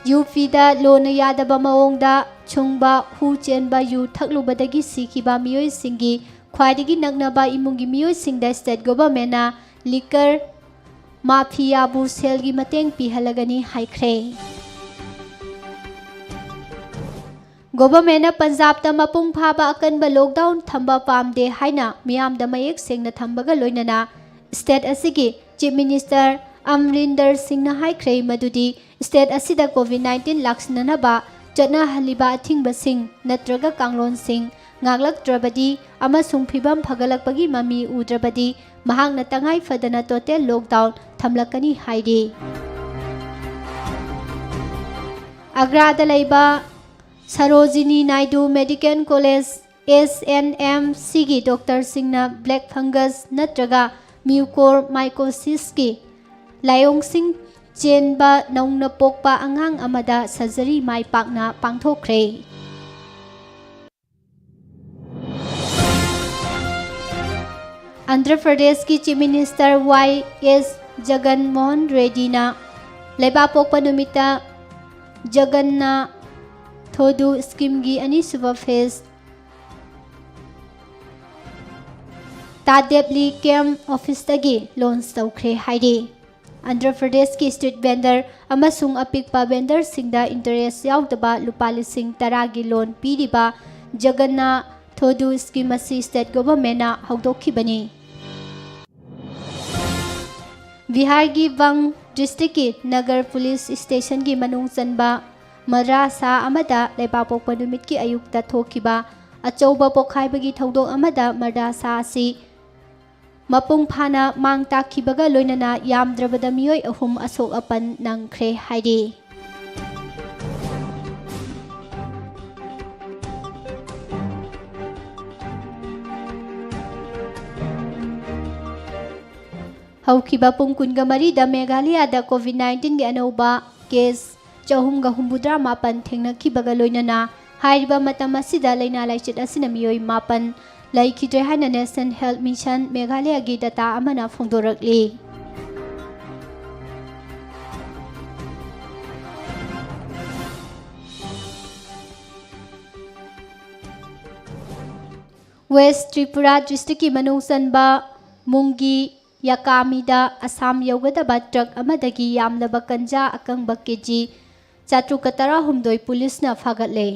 यूपीदा लोन यादबा मओंगदा छुंगबा हु चेनबा यू थकलुबदगी सिखिबा मियोय सिंगी ख्वाइदगी नगनबा इमुंगी मियोय सिंगदा स्टेट गवर्नमेंटना लिकर माफियाबु सेलगी मतेंग पिहलगनी हाइख्रे गवर्नमेंट पंजाब मपुंग फाबा अकनब लॉकडाउन थंबा पामदे हाइना मियामदा मयेक सेंगना थंबगा लोइनना स्टेट असिगी चीफ मिनिस्टर अमरिंदर सिंह हाइख्रे मदुदी स्टेट असिदा कोविड-19 लाक्सननबा चना हलिबा अथिंगबा Singh नत्रगा कांगलोन Singh ngaklatdrabadi amasung phibam phagalakpagi mami udrabadi mahangna tangai fadana total lockdown thamlakani hairi agrada laiba sarojini naidu medical college SNMC gi doctor singna black fungus natraga mucormycosis ki ꯂꯥꯏꯑꯣꯡꯁꯤꯡ ꯆꯦꯟꯕ ꯅꯧꯅ ꯄꯣꯛꯄ ꯑꯉꯥꯡ ꯑꯃꯗ ꯁꯔꯖꯔꯤ ꯃꯥꯏ ꯄꯥꯛꯅ ꯄꯥꯡꯊꯣꯛꯈ꯭ꯔꯦ꯫ ꯑꯟꯙ꯭ꯔ ꯄ꯭ꯔꯗꯦꯁꯀꯤ ꯆꯤꯐ ꯃꯤꯅꯤꯁꯇꯔ ꯋꯥꯏ.ꯑꯦꯁ. ꯖꯒꯟ ꯃꯣꯍꯟ ꯔꯦꯗꯤꯅ ꯂꯩꯕꯥꯛꯄꯣꯛꯄ ꯅꯨꯃꯤꯠꯇ ꯖꯒꯟꯅ ꯊꯣꯗꯨ ꯁ꯭ꯀꯤꯝꯒꯤ ꯑꯅꯤꯁꯨꯕ ꯐꯦꯖ ꯇꯥꯗꯦꯞꯂꯤ ꯀꯦꯝꯞ ꯑꯣꯐꯤꯁꯇꯒꯤ ꯂꯣꯟꯆ ꯇꯧꯈ꯭ꯔꯦ ꯍꯥꯏꯔꯤ꯫ ꯑꯟꯙ꯭ꯔ ꯄ꯭ꯔꯗꯦꯁꯀꯤ ꯁ꯭ꯇ꯭ꯔꯤꯠ ꯚꯦꯟꯗꯔ ꯑꯃꯁꯨꯡ ꯑꯄꯤꯛꯄ ꯚꯦꯟꯗꯔꯁꯤꯡꯗ ꯏꯟꯇꯔꯦꯁ ꯌꯥꯎꯗꯕ ꯂꯨꯄꯥ 10,000ꯒꯤ ꯂꯣꯟ ꯄꯤꯔꯤꯕ ꯖꯒꯟꯅ ꯊꯣꯗꯨ ꯁ꯭ꯀꯤꯝ ꯑꯁꯤ ꯁ꯭ꯇꯦꯠ ꯒꯚꯔꯟꯃꯦꯟꯠꯅ ꯍꯧꯗꯣꯛꯈꯤꯕꯅꯤ꯫ ꯕꯤꯍꯥꯔꯒꯤ ꯕꯪ ꯗꯤꯁꯇ꯭ꯔꯤꯛꯀꯤ ꯅꯒꯔ ꯄꯨꯂꯤꯁ ꯁ꯭ꯇꯦꯁꯟꯒꯤ ꯃꯅꯨꯡ ꯆꯟꯕ ꯃꯗ꯭ꯔꯥꯁꯥ ꯑꯃꯗ ꯂꯩꯕꯥꯛꯄꯣꯛꯄ ꯅꯨꯃꯤꯠꯀꯤ ꯑꯌꯨꯛꯇ ꯊꯣꯛꯈꯤꯕ ꯑꯆꯧꯕ ꯄꯣꯛꯈꯥꯏꯕꯒꯤ ꯊꯧꯗꯣꯛ ꯑꯃꯗ ꯃꯗ꯭ꯔꯥꯁꯥ ꯑꯁꯤ ꯃꯄꯨꯡ ꯐꯥꯅ ꯃꯥꯡ ꯇꯥꯛꯈꯤꯕꯒ ꯂꯣꯏꯅꯅ ꯌꯥꯝꯗ꯭ꯔꯕꯗ ꯃꯤꯑꯣꯏ 3 ꯑꯁꯣꯛ-ꯑꯄꯟ ꯅꯪꯈ꯭ꯔꯦ ꯍꯥꯏꯔꯤ꯫ ꯍꯧꯈꯤꯕ ꯄꯨꯡ 24ꯗ ꯃꯦꯘꯥꯂꯌꯥꯗ ꯀꯣꯚꯤꯗ-19ꯒꯤ ꯑꯅꯧꯕ ꯀꯦꯁ 469 ꯊꯦꯡꯅꯈꯤꯕꯒ ꯂꯣꯏꯅꯅ ꯍꯥꯏꯔꯤꯕ ꯃꯇꯝ ꯑꯁꯤꯗ ꯂꯩꯅꯥ ꯂꯥꯏꯆꯠ ꯑꯁꯤꯅ ꯃꯤꯑꯣꯏ 9 ꯂꯩꯈꯤꯗ꯭ꯔꯦ ꯍꯥꯏꯅ ꯅꯦꯁꯅꯦꯜ ꯍꯦꯜꯊ ꯃꯤꯁꯟ ꯃꯦꯘꯥꯂꯌꯥꯒꯤ ꯗꯇꯥ ꯑꯃꯅ ꯐꯣꯡꯗꯣꯔꯛꯂꯤ꯫ ꯋꯦꯁ ꯇ꯭ꯔꯤꯄꯨꯔꯥ ꯗꯤꯁꯇ꯭ꯔꯤꯛꯀꯤ ꯃꯅꯨꯡ ꯆꯟꯕ ꯃꯨꯡꯒꯤ ꯌꯥꯀꯥꯃꯤꯗ ꯑꯁꯥꯝ ꯌꯧꯒꯗꯕ ꯇ꯭ꯔꯛ ꯑꯃꯗꯒꯤ ꯌꯥꯝꯂꯕ ꯒꯟꯖꯥ ꯑꯀꯪꯕ ꯀꯦꯖꯤ 718 ꯄꯨꯂꯤꯁꯅ ꯐꯥꯒꯠꯂꯦ꯫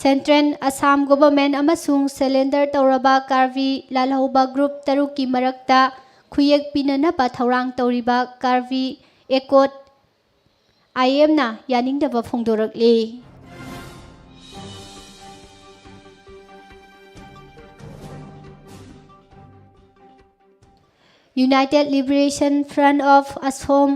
ꯁꯦꯟꯇ꯭ꯔꯦꯜ ꯑꯁꯥꯝ ꯒꯚꯔꯟꯃꯦꯟꯠ ꯑꯃꯁꯨꯡ ꯁꯦꯂꯦꯟꯗꯔ ꯇꯧꯔꯕ ꯀꯥꯔꯕꯤ ꯂꯥꯜꯍꯧꯕ ꯒ꯭ꯔꯨꯞ 6ꯀꯤ ꯃꯔꯛꯇ ꯈꯨꯌꯦꯛ ꯄꯤꯅꯅꯕ ꯊꯧꯔꯥꯡ ꯇꯧꯔꯤꯕ ꯀꯥꯔꯕꯤ ꯑꯦꯀꯣꯔꯗ (IM)ꯅ ꯌꯥꯅꯤꯡꯗꯕ ꯐꯣꯡꯗꯣꯔꯛꯂꯤ꯫ ꯌꯨꯅꯥꯏꯇꯦꯗ ꯂꯤꯕꯔꯦꯁꯟ ꯐ꯭ꯔꯟꯠ ꯑꯣꯐ ꯑꯁꯣꯝ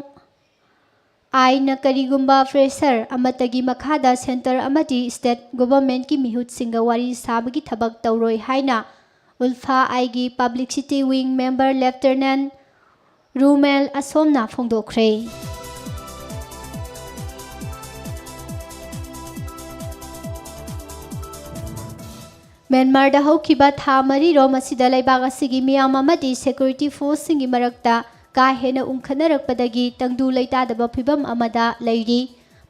(ALP)ꯅ ꯀꯔꯤꯒꯨꯝꯕ ꯄ꯭ꯔꯦꯁꯔ ꯑꯃꯠꯇꯒꯤ ꯃꯈꯥꯗ ꯁꯦꯟꯇꯔ ꯑꯃꯗꯤ ꯁ꯭ꯇꯦꯠ ꯒꯚꯔꯟꯃꯦꯟꯠꯀꯤ ꯃꯤꯍꯨꯠꯁꯤꯡꯒ ꯋꯥꯔꯤ ꯁꯥꯕꯒꯤ ꯊꯕꯛ ꯇꯧꯔꯣꯏ ꯍꯥꯏꯅ ULPA (ALPꯒꯤ publicity wing member lieutenant Rumel ꯑꯁꯣꯝꯅ ꯐꯣꯡꯗꯣꯛꯈ꯭ꯔꯦ꯫ ꯃ꯭ꯌꯥꯟꯃꯥꯔꯗ ꯍꯧꯈꯤꯕ ꯊꯥ 4ꯔꯣꯝ ꯑꯁꯤꯗ ꯂꯩꯕꯥꯛ ꯑꯁꯤꯒꯤ ꯃꯤꯌꯥꯝ ꯑꯃꯗꯤ ꯁꯦꯀ꯭ꯌꯨꯔꯤꯇꯤ ꯐꯣꯔꯁꯁꯤꯡꯒꯤ ꯃꯔꯛꯇ ꯀꯥ ꯍꯦꯟꯅ ꯎꯪꯈꯠꯅꯔꯛꯄꯗꯒꯤ ꯇꯪꯗꯨ ꯂꯩꯇꯥꯗꯕ ꯐꯤꯚꯝ ꯑꯃꯗ ꯂꯩꯔꯤ꯫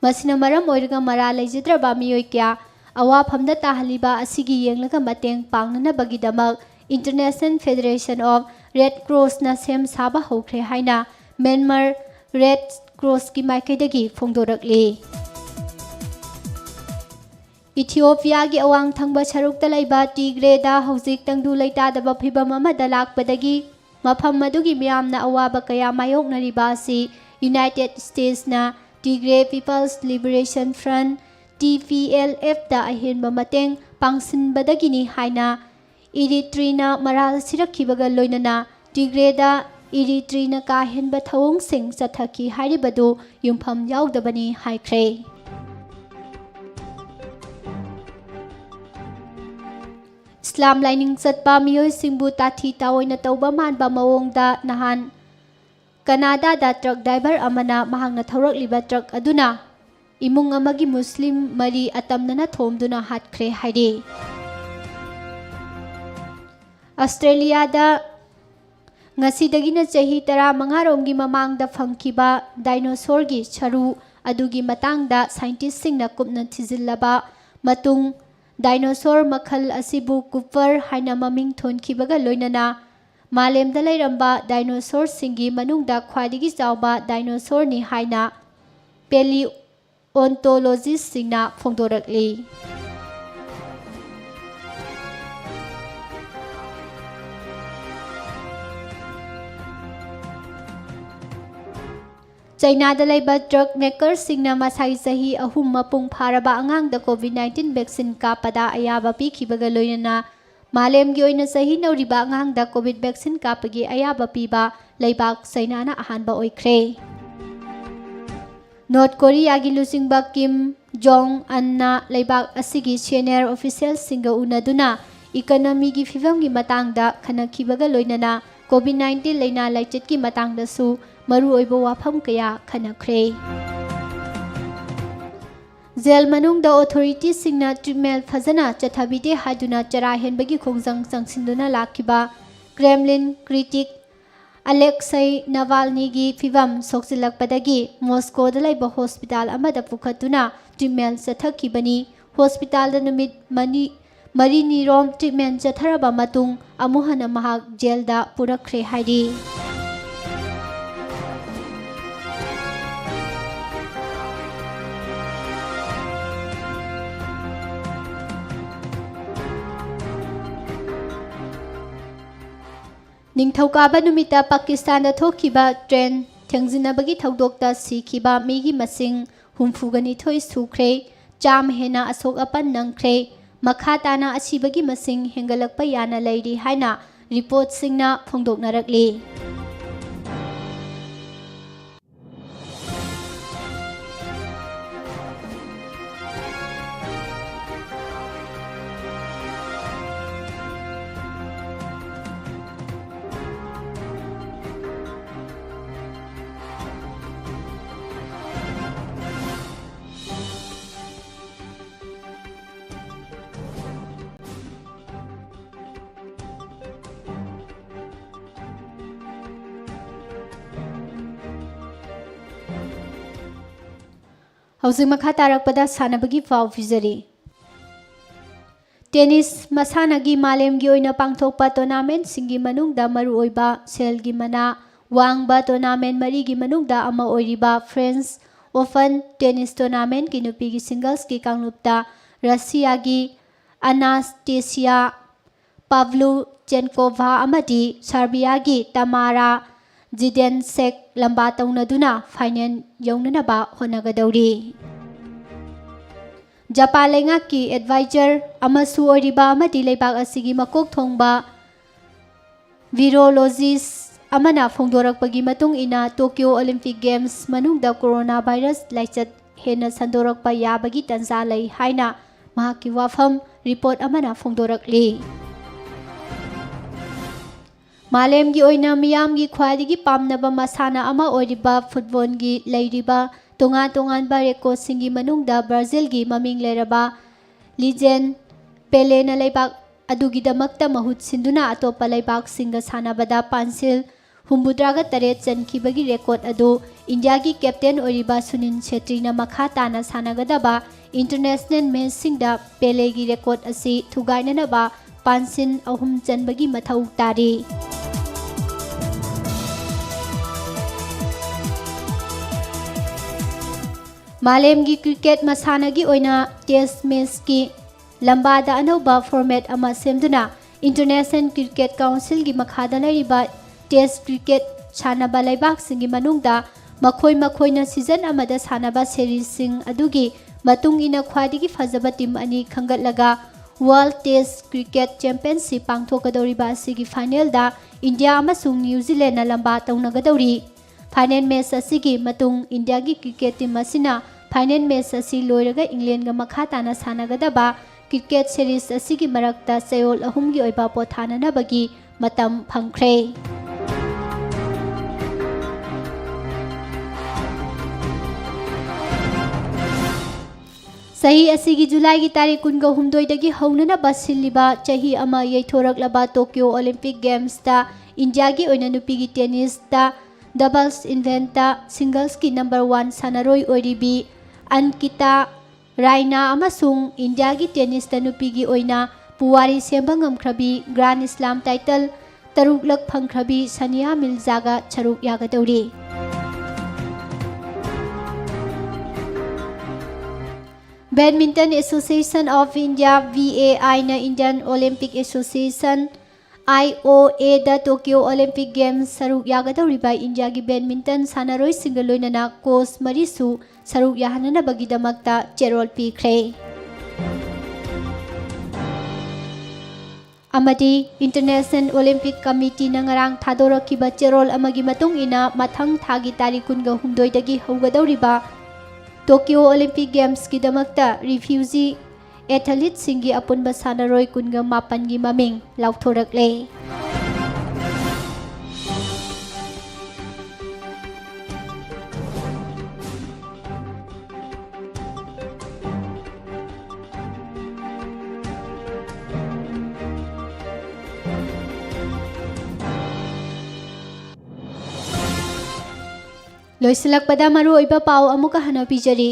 ꯃꯁꯤꯅ ꯃꯔꯝ ꯑꯣꯏꯔꯒ ꯃꯔꯥꯜ ꯂꯩꯖꯗ꯭ꯔꯕ ꯃꯤꯑꯣꯏ ꯀꯌꯥ ꯑꯋꯥꯐꯝꯗ ꯇꯥꯍꯜꯂꯤꯕ ꯑꯁꯤꯒꯤ ꯌꯦꯡꯂꯒ ꯃꯇꯦꯡ ꯄꯥꯡꯅꯅꯕꯒꯤꯗꯃꯛ ꯏꯟꯇꯔꯅꯦꯁꯅꯦꯜ ꯐꯦꯗꯔꯦꯁꯟ ꯑꯣꯐ ꯔꯦꯗ ꯀ꯭ꯔꯣꯁꯅ ꯁꯦꯝ ꯁꯥꯕ ꯍꯧꯈ꯭ꯔꯦ ꯍꯥꯏꯅ ꯃ꯭ꯌꯥꯟꯃꯥꯔ ꯔꯦꯗ ꯀ꯭ꯔꯣꯁꯀꯤ ꯃꯥꯏꯀꯩꯗꯒꯤ ꯐꯣꯡꯗꯣꯔꯛꯂꯤ꯫ ꯏꯊꯤꯑꯣꯄꯤꯌꯥꯒꯤ ꯑꯋꯥꯡ ꯊꯪꯕ ꯁꯔꯨꯛꯇ ꯂꯩꯕ ꯇꯤꯒ꯭ꯔꯦꯗ ꯍꯧꯖꯤꯛ ꯇꯪꯗꯨ ꯂꯩꯇꯥꯗꯕ ꯐꯤꯚꯝ ꯑꯃꯗ ꯂꯥꯛꯄꯗꯒꯤ ꯃꯐꯝ ꯑꯗꯨꯒꯤ ꯃꯤꯌꯥꯝꯅ ꯑꯋꯥꯕ ꯀꯌꯥ ꯃꯥꯌꯣꯛꯅꯔꯤꯕ ꯑꯁꯤ ꯌꯨꯅꯥꯏꯇꯦꯗ ꯁ꯭ꯇꯦꯠꯁꯅ ꯇꯤꯒ꯭ꯔꯦ ꯄꯤꯄꯜꯁ ꯂꯤꯕꯔꯦꯁꯟ ꯐ꯭ꯔꯟꯠ (TPLF)ꯗ ꯑꯍꯦꯟꯕ ꯃꯇꯦꯡ ꯄꯥꯡꯁꯤꯟꯕꯗꯒꯤꯅꯤ ꯍꯥꯏꯅ ꯏꯔꯤꯇ꯭ꯔꯤꯅ ꯃꯔꯥꯜ ꯁꯤꯔꯛꯈꯤꯕꯒ ꯂꯣꯏꯅꯅ ꯇꯤꯒ꯭ꯔꯦꯗ ꯏꯔꯤꯇ꯭ꯔꯤꯅ ꯀꯥ ꯍꯦꯟꯕ ꯊꯧꯑꯣꯡꯁꯤꯡ ꯆꯠꯊꯈꯤ ꯍꯥꯏꯔꯤꯕꯗꯨ ꯌꯨꯝꯐꯝ ꯌꯥꯎꯗꯕꯅꯤ ꯍꯥꯏꯈ꯭ꯔꯦ꯫ ꯏꯁꯂꯥꯝ ꯂꯥꯏꯅꯤꯡ ꯆꯠꯄ ꯃꯤꯑꯣꯏꯁꯤꯡꯕꯨ ꯇꯥꯊꯤ ꯇꯥꯑꯣꯏꯅ ꯇꯧꯕ ꯃꯥꯟꯕ ꯃꯑꯣꯡꯗ ꯅꯍꯥꯟ ꯀꯅꯥꯗꯥꯗ ꯇ꯭ꯔꯛ ꯗ꯭ꯔꯥꯏꯚꯔ ꯑꯃꯅ ꯃꯍꯥꯛꯅ ꯊꯧꯔꯛꯂꯤꯕ ꯇ꯭ꯔꯛ ꯑꯗꯨꯅ ꯏꯃꯨꯡ ꯑꯃꯒꯤ ꯃꯨꯁꯂꯤꯝ 4 ꯑꯇꯝꯅꯅ ꯊꯣꯝꯗꯨꯅ ꯍꯥꯠꯈ꯭ꯔꯦ ꯍꯥꯏꯔꯤ꯫ ꯑꯁꯇ꯭ꯔꯦꯂꯤꯌꯥꯗ ꯉꯁꯤꯗꯒꯤꯅ ꯆꯍꯤ 15ꯔꯣꯝꯒꯤ ꯃꯃꯥꯡꯗ ꯐꯪꯈꯤꯕ ꯗꯥꯏꯅꯣꯁꯣꯔꯒꯤ ꯁꯔꯨ ꯑꯗꯨꯒꯤ ꯃꯇꯥꯡꯗ ꯁꯥꯏꯟꯇꯤꯁꯠꯁꯤꯡꯅ ꯀꯨꯞꯅ ꯊꯤꯖꯤꯜꯂꯕ ꯃꯇꯨꯡ ꯗꯥꯏꯅꯣꯁꯣꯔ ꯃꯈꯜ ꯑꯁꯤꯕꯨ ꯀꯨꯄꯔ ꯍꯥꯏꯅ ꯃꯃꯤꯡ ꯊꯣꯟꯈꯤꯕꯒ ꯂꯣꯏꯅꯅ ꯃꯥꯂꯦꯝꯗ ꯂꯩꯔꯝꯕ ꯗꯥꯏꯅꯣꯁꯣꯔꯁꯤꯡꯒꯤ ꯃꯅꯨꯡꯗ ꯈ꯭ꯋꯥꯏꯗꯒꯤ ꯆꯥꯎꯕ ꯗꯥꯏꯅꯣꯁꯣꯔꯅꯤ ꯍꯥꯏꯅ ꯄꯦꯂꯤꯑꯣꯟꯇꯣꯂꯣꯖꯤꯁꯠꯁꯤꯡꯅ ꯐꯣꯡꯗꯣꯔꯛꯂꯤ꯫ ꯆꯩꯅꯥꯗ ꯂꯩꯕ ꯗ꯭ꯔꯒ ꯃꯦꯀꯔꯁꯤꯡꯅ ꯃꯁꯥꯒꯤ ꯆꯍꯤ 3 ꯃꯄꯨꯡ ꯐꯥꯔꯕ ꯑꯉꯥꯡꯗ ꯀꯣꯚꯤꯗ-19 ꯚꯦꯛꯁꯤꯟ ꯀꯥꯞꯄꯗ ꯑꯌꯥꯕ ꯄꯤꯈꯤꯕꯒ ꯂꯣꯏꯅꯅ ꯃꯥꯂꯦꯝꯒꯤ ꯑꯣꯏꯅ ꯆꯍꯤ ꯅꯧꯔꯤꯕ ꯑꯉꯥꯡꯗ ꯀꯣꯚꯤꯗ ꯚꯦꯛꯁꯤꯟ ꯀꯥꯞꯄꯒꯤ ꯑꯌꯥꯕ ꯄꯤꯕ ꯂꯩꯕꯥꯛ ꯆꯩꯅꯥꯅ ꯑꯍꯥꯟꯕ ꯑꯣꯏꯈ꯭ꯔꯦ꯫ ꯅꯣꯔꯊ ꯀꯣꯔꯤꯌꯥꯒꯤ ꯂꯨꯆꯤꯡꯕ ꯀꯤꯝ ꯖꯣꯡ ꯑꯟꯅ ꯂꯩꯕꯥꯛ ꯑꯁꯤꯒꯤ ꯁꯦꯅꯤꯌꯔ ꯑꯣꯐꯤꯁꯤꯌꯦꯜꯁꯤꯡꯒ ꯎꯅꯗꯨꯅ ꯏꯀꯣꯅꯣꯃꯤꯒꯤ ꯐꯤꯚꯝꯒꯤ ꯃꯇꯥꯡꯗ ꯈꯟꯅꯈꯤꯕꯒ ꯂꯣꯏꯅꯅ COVID-19 laina laichit ki matang da su maru oibo wafam kaya khanakre Zel manung da authority singna treatment fazana chathabide haduna chara henbagi khongjang changsinduna lakhiba Kremlin critic Alexei Navalny gi fivam soksilakpadagi Moscow da laiba hospital amada pukhatuna treatment chathakibani hospital da numit marini rom treatment chatharaba matung amuhana mahak jail da purakre haidi Ningthaukaaba numita Pakistan da thokiba train thengjinabagi thaudokta sikhiba migi masing humfugani thoi sukre cham hena asok apan nangkre makha tana asibagi masing hengalakpa yana lairi haina report singna phongdoknarakli Housing makha tarakpada sanabagi fau fizari Tennis masanagi malemgi oina pangthokpa tournament singi manungda maru oiba selgi mana wangba tournament marigi manungda ama oiriba French Open tennis tournament ki nupigi singles ki kanglupta Russia gi Anastasia Pavlyuchenkova amadi Serbia gi Tamara Zidansek lamba taunaduna final yaunanaba honagadauri Japan lengaki advisor amasu oriba amadi leibak asigi makok thongba virologist amana phongdorakpagi matung ina Tokyo Olympic Games manungda coronavirus laichat hena sandorakpa yabagi tanza lai haina mahaki wafam report amana phongdorakli Malemgi oina miyamgi khwadigi pamnaba masana ama oriba football gi leiriba tongan ba record singi manungda Brazil gi maming leraba legend Pele na leibak adugi damakta mahut sinduna atopa leibak singa sanabada pansil humbudraga taret chankibagi record adu India gi captain oriba Sunil Chhetri na makha tana sanagadaba international match singda Pele gi record asi thugainanaba pansin ahum chanbagi mathau tari Malemgi cricket masanagi oina test match ki lambada anauba format ama semduna International Cricket Council gi makhada lariba test cricket sanaba laibak singi manungda makhoi na season amada sanaba series sing adugi matung ina khwadigi fazaba team ani khangatlaga World Test Cricket Championship pangthokadoriba sigi final da India amasung New Zealand na lamba taunagadori final match asigi matung India gi cricket team asina final match asi loiraga England ga makha tana sanagadaba cricket series asigi marakta sayol ahumgi oiba pothana nabagi matam phangkhre Sahi asigi July gi tarikh 19 dagi haunana basiliba chahi ama yeithoraklaba Tokyo Olympic Games ta India gi oina nupi gi tennis ta doubles event ta singles ki number 1 sanaroi oiribi Ankita Raina amasung India gi tennis ta nupi gi oina puwari semba ngamkhrabi Grand Slam title taruklak phangkhrabi Sania Mirza ga charuk yagadori Badminton Association of India VAI na Indian Olympic Association IOA da Tokyo Olympic Games saruk yagadoriba India gi badminton sanaroi singalloinana coach marisu saruk yahanana bagidamakta cherol pikre amadi International Olympic Committee na ngarang thadorokiba cherol amagi matung ina mathang thagi tarikh 19 dagi haugadoriba Tokyo Olympic Games ki damakta refugee athlete singi apunba sanaroi kunga mapan gi maming lauthorakle ꯂꯣꯏꯁꯤꯜꯂꯛꯄꯗ ꯃꯔꯨꯑꯣꯏꯕ ꯄꯥꯎ ꯑꯃꯨꯛꯀ ꯍꯟꯅ ꯄꯤꯖꯔꯤ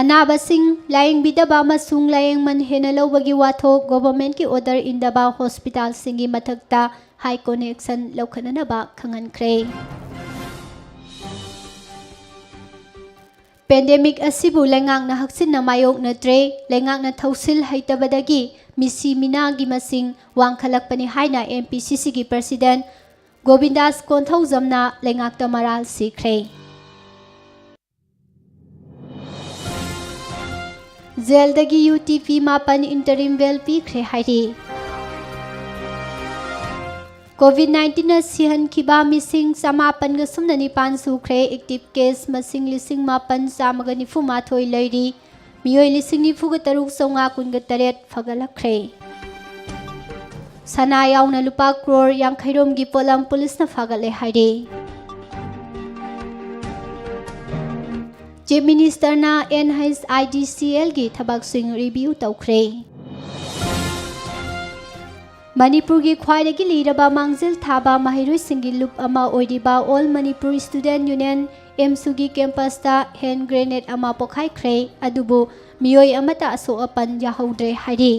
ꯑꯅꯥꯕꯁꯤꯡ ꯂꯥꯌꯦꯡꯕꯤꯗꯕ ꯑꯃꯁꯨꯡ ꯂꯥꯌꯦꯡꯃꯟ ꯍꯦꯟꯅ ꯂꯧꯕꯒꯤ ꯋꯥꯊꯣꯛ ꯒꯣꯚꯔꯟꯃꯦꯟꯠꯀꯤ order ꯏꯟꯗꯕ ꯍꯣꯁꯄꯤꯇꯥꯜꯁꯤꯡꯒꯤ ꯃꯊꯛꯇ ꯍꯥꯏ ꯀꯣꯔꯠꯅ ꯑꯦꯛꯁꯟ ꯂꯧꯈꯠꯅꯅꯕ ꯈꯪꯍꯟꯈ꯭ꯔꯦ ꯄꯦꯟꯗꯦꯃꯤꯛ ꯑꯁꯤꯕꯨ ꯂꯩꯉꯥꯛꯅ ꯍꯛꯆꯤꯟꯅ ꯃꯥꯌꯣꯛꯅꯗ꯭ꯔꯦ ꯂꯩꯉꯥꯛꯅ ꯊꯧꯁꯤꯜ ꯍꯩꯇꯕꯗꯒꯤ ꯃꯤꯁꯤ ꯃꯤꯅꯥꯒꯤ ꯃꯁꯤꯡ ꯋꯥꯡꯈꯠꯂꯛꯄꯅꯤ ꯍꯥꯏꯅ MPCCꯒꯤ ꯄ꯭ꯔꯁꯤꯗꯦꯟꯠ ꯒꯣꯕꯤꯟꯗꯥꯁ ꯀꯣꯟꯊꯧꯖꯝꯅ ꯂꯩꯉꯥꯛꯇ ꯃꯔꯥꯜ ꯁꯤꯈ꯭ꯔꯦ ꯖꯦꯜꯗꯒꯤ UTP 9 interim bail ꯄꯤꯈ꯭ꯔꯦ ꯍꯥꯏꯔꯤ COVID-19 सिहनखꯤꯕ मिसिंग 919 सुख्रे एक्टिव केस मसिंग 9,998 लेरी मियोय 9,93,918 फगलखरे सना यावना लुपा क्रोर यांखैरोमगी पोलम पुलिसना फगले हाइरे चीफ मिनिस्टरना NHIDCL गी थबकसिंग रिव्यू तौख्रे मणिपुर की ख्वाइदगी लीरबा मांगजिल थाबा महिरुइसिंगी लुप अमा ओइरिबा all Manipur student union MSU की कैंपसता हैंड ग्रेनेड अमा पोखाइख्रे अदुबु मियोय अमता असो अपन याहौद्रे हाइरि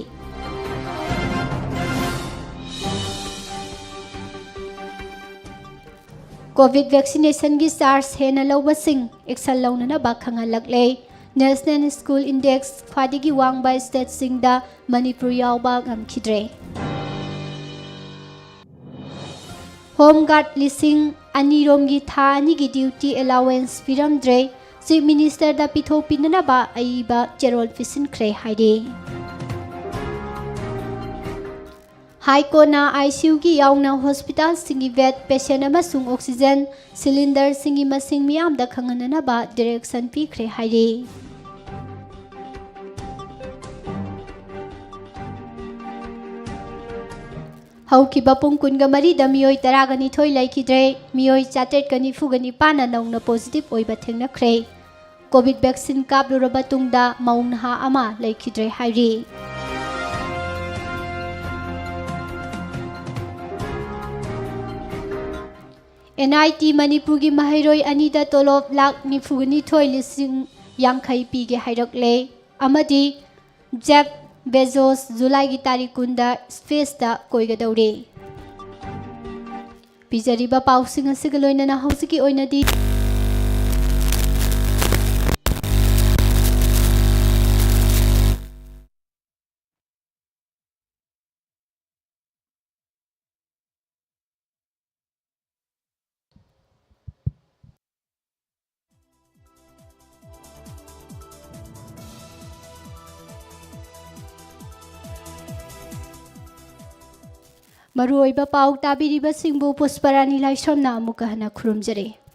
कोविड वैक्सीनेशन की चार्ज हेन लौबसिंग एक्शन लौननबा खंगलकले नेशनल स्कूल इंडेक्स ख्वाइदगी वांगबा स्टेट सिंगदा मणिपुर यावबा ngамखिद्रे होम गार्ड 2,000 था की ड्यूटी अलाउंस पिरमद्रे चीफ मिनिस्टर दा पिथो पिननबा अइबा चेरोल पिसिनख्रे हाइदे हाई कोर्टना ICU की यावना हॉस्पिटल सिंगी बेड पेशेंट अमसुंग ऑक्सीजन सिलिंडर सिंगी मसिंग मियामदा खंगननबा डायरेक्शन पिख्रे हाइदे हौकिबा पुंग कुनगा मरीदा मियोय 12 लैखिद्रे मियोय 894 नौना पॉजिटिव ओइबा थेंगनख्रे कोविड वैक्सीन कापलुरबा तुंगदा मौनहा अमा लैखिद्रे हाइरि NIT मणिपुर की महैरोय अनिदा तोलोब 1,92,000 पीगे हाइरकले अमदी जेफ बेजोस जुलाई की तारीख 10 स्पेसदा कोइगदौरे पिजरिबा पाउसिंग असिगा लोइनना हौसिकी ओइनदी मरुओइबा पाउ ताबिरिबा सिंबु पुष्परानी लाइसोमना अमुका हना खुरुमजरे।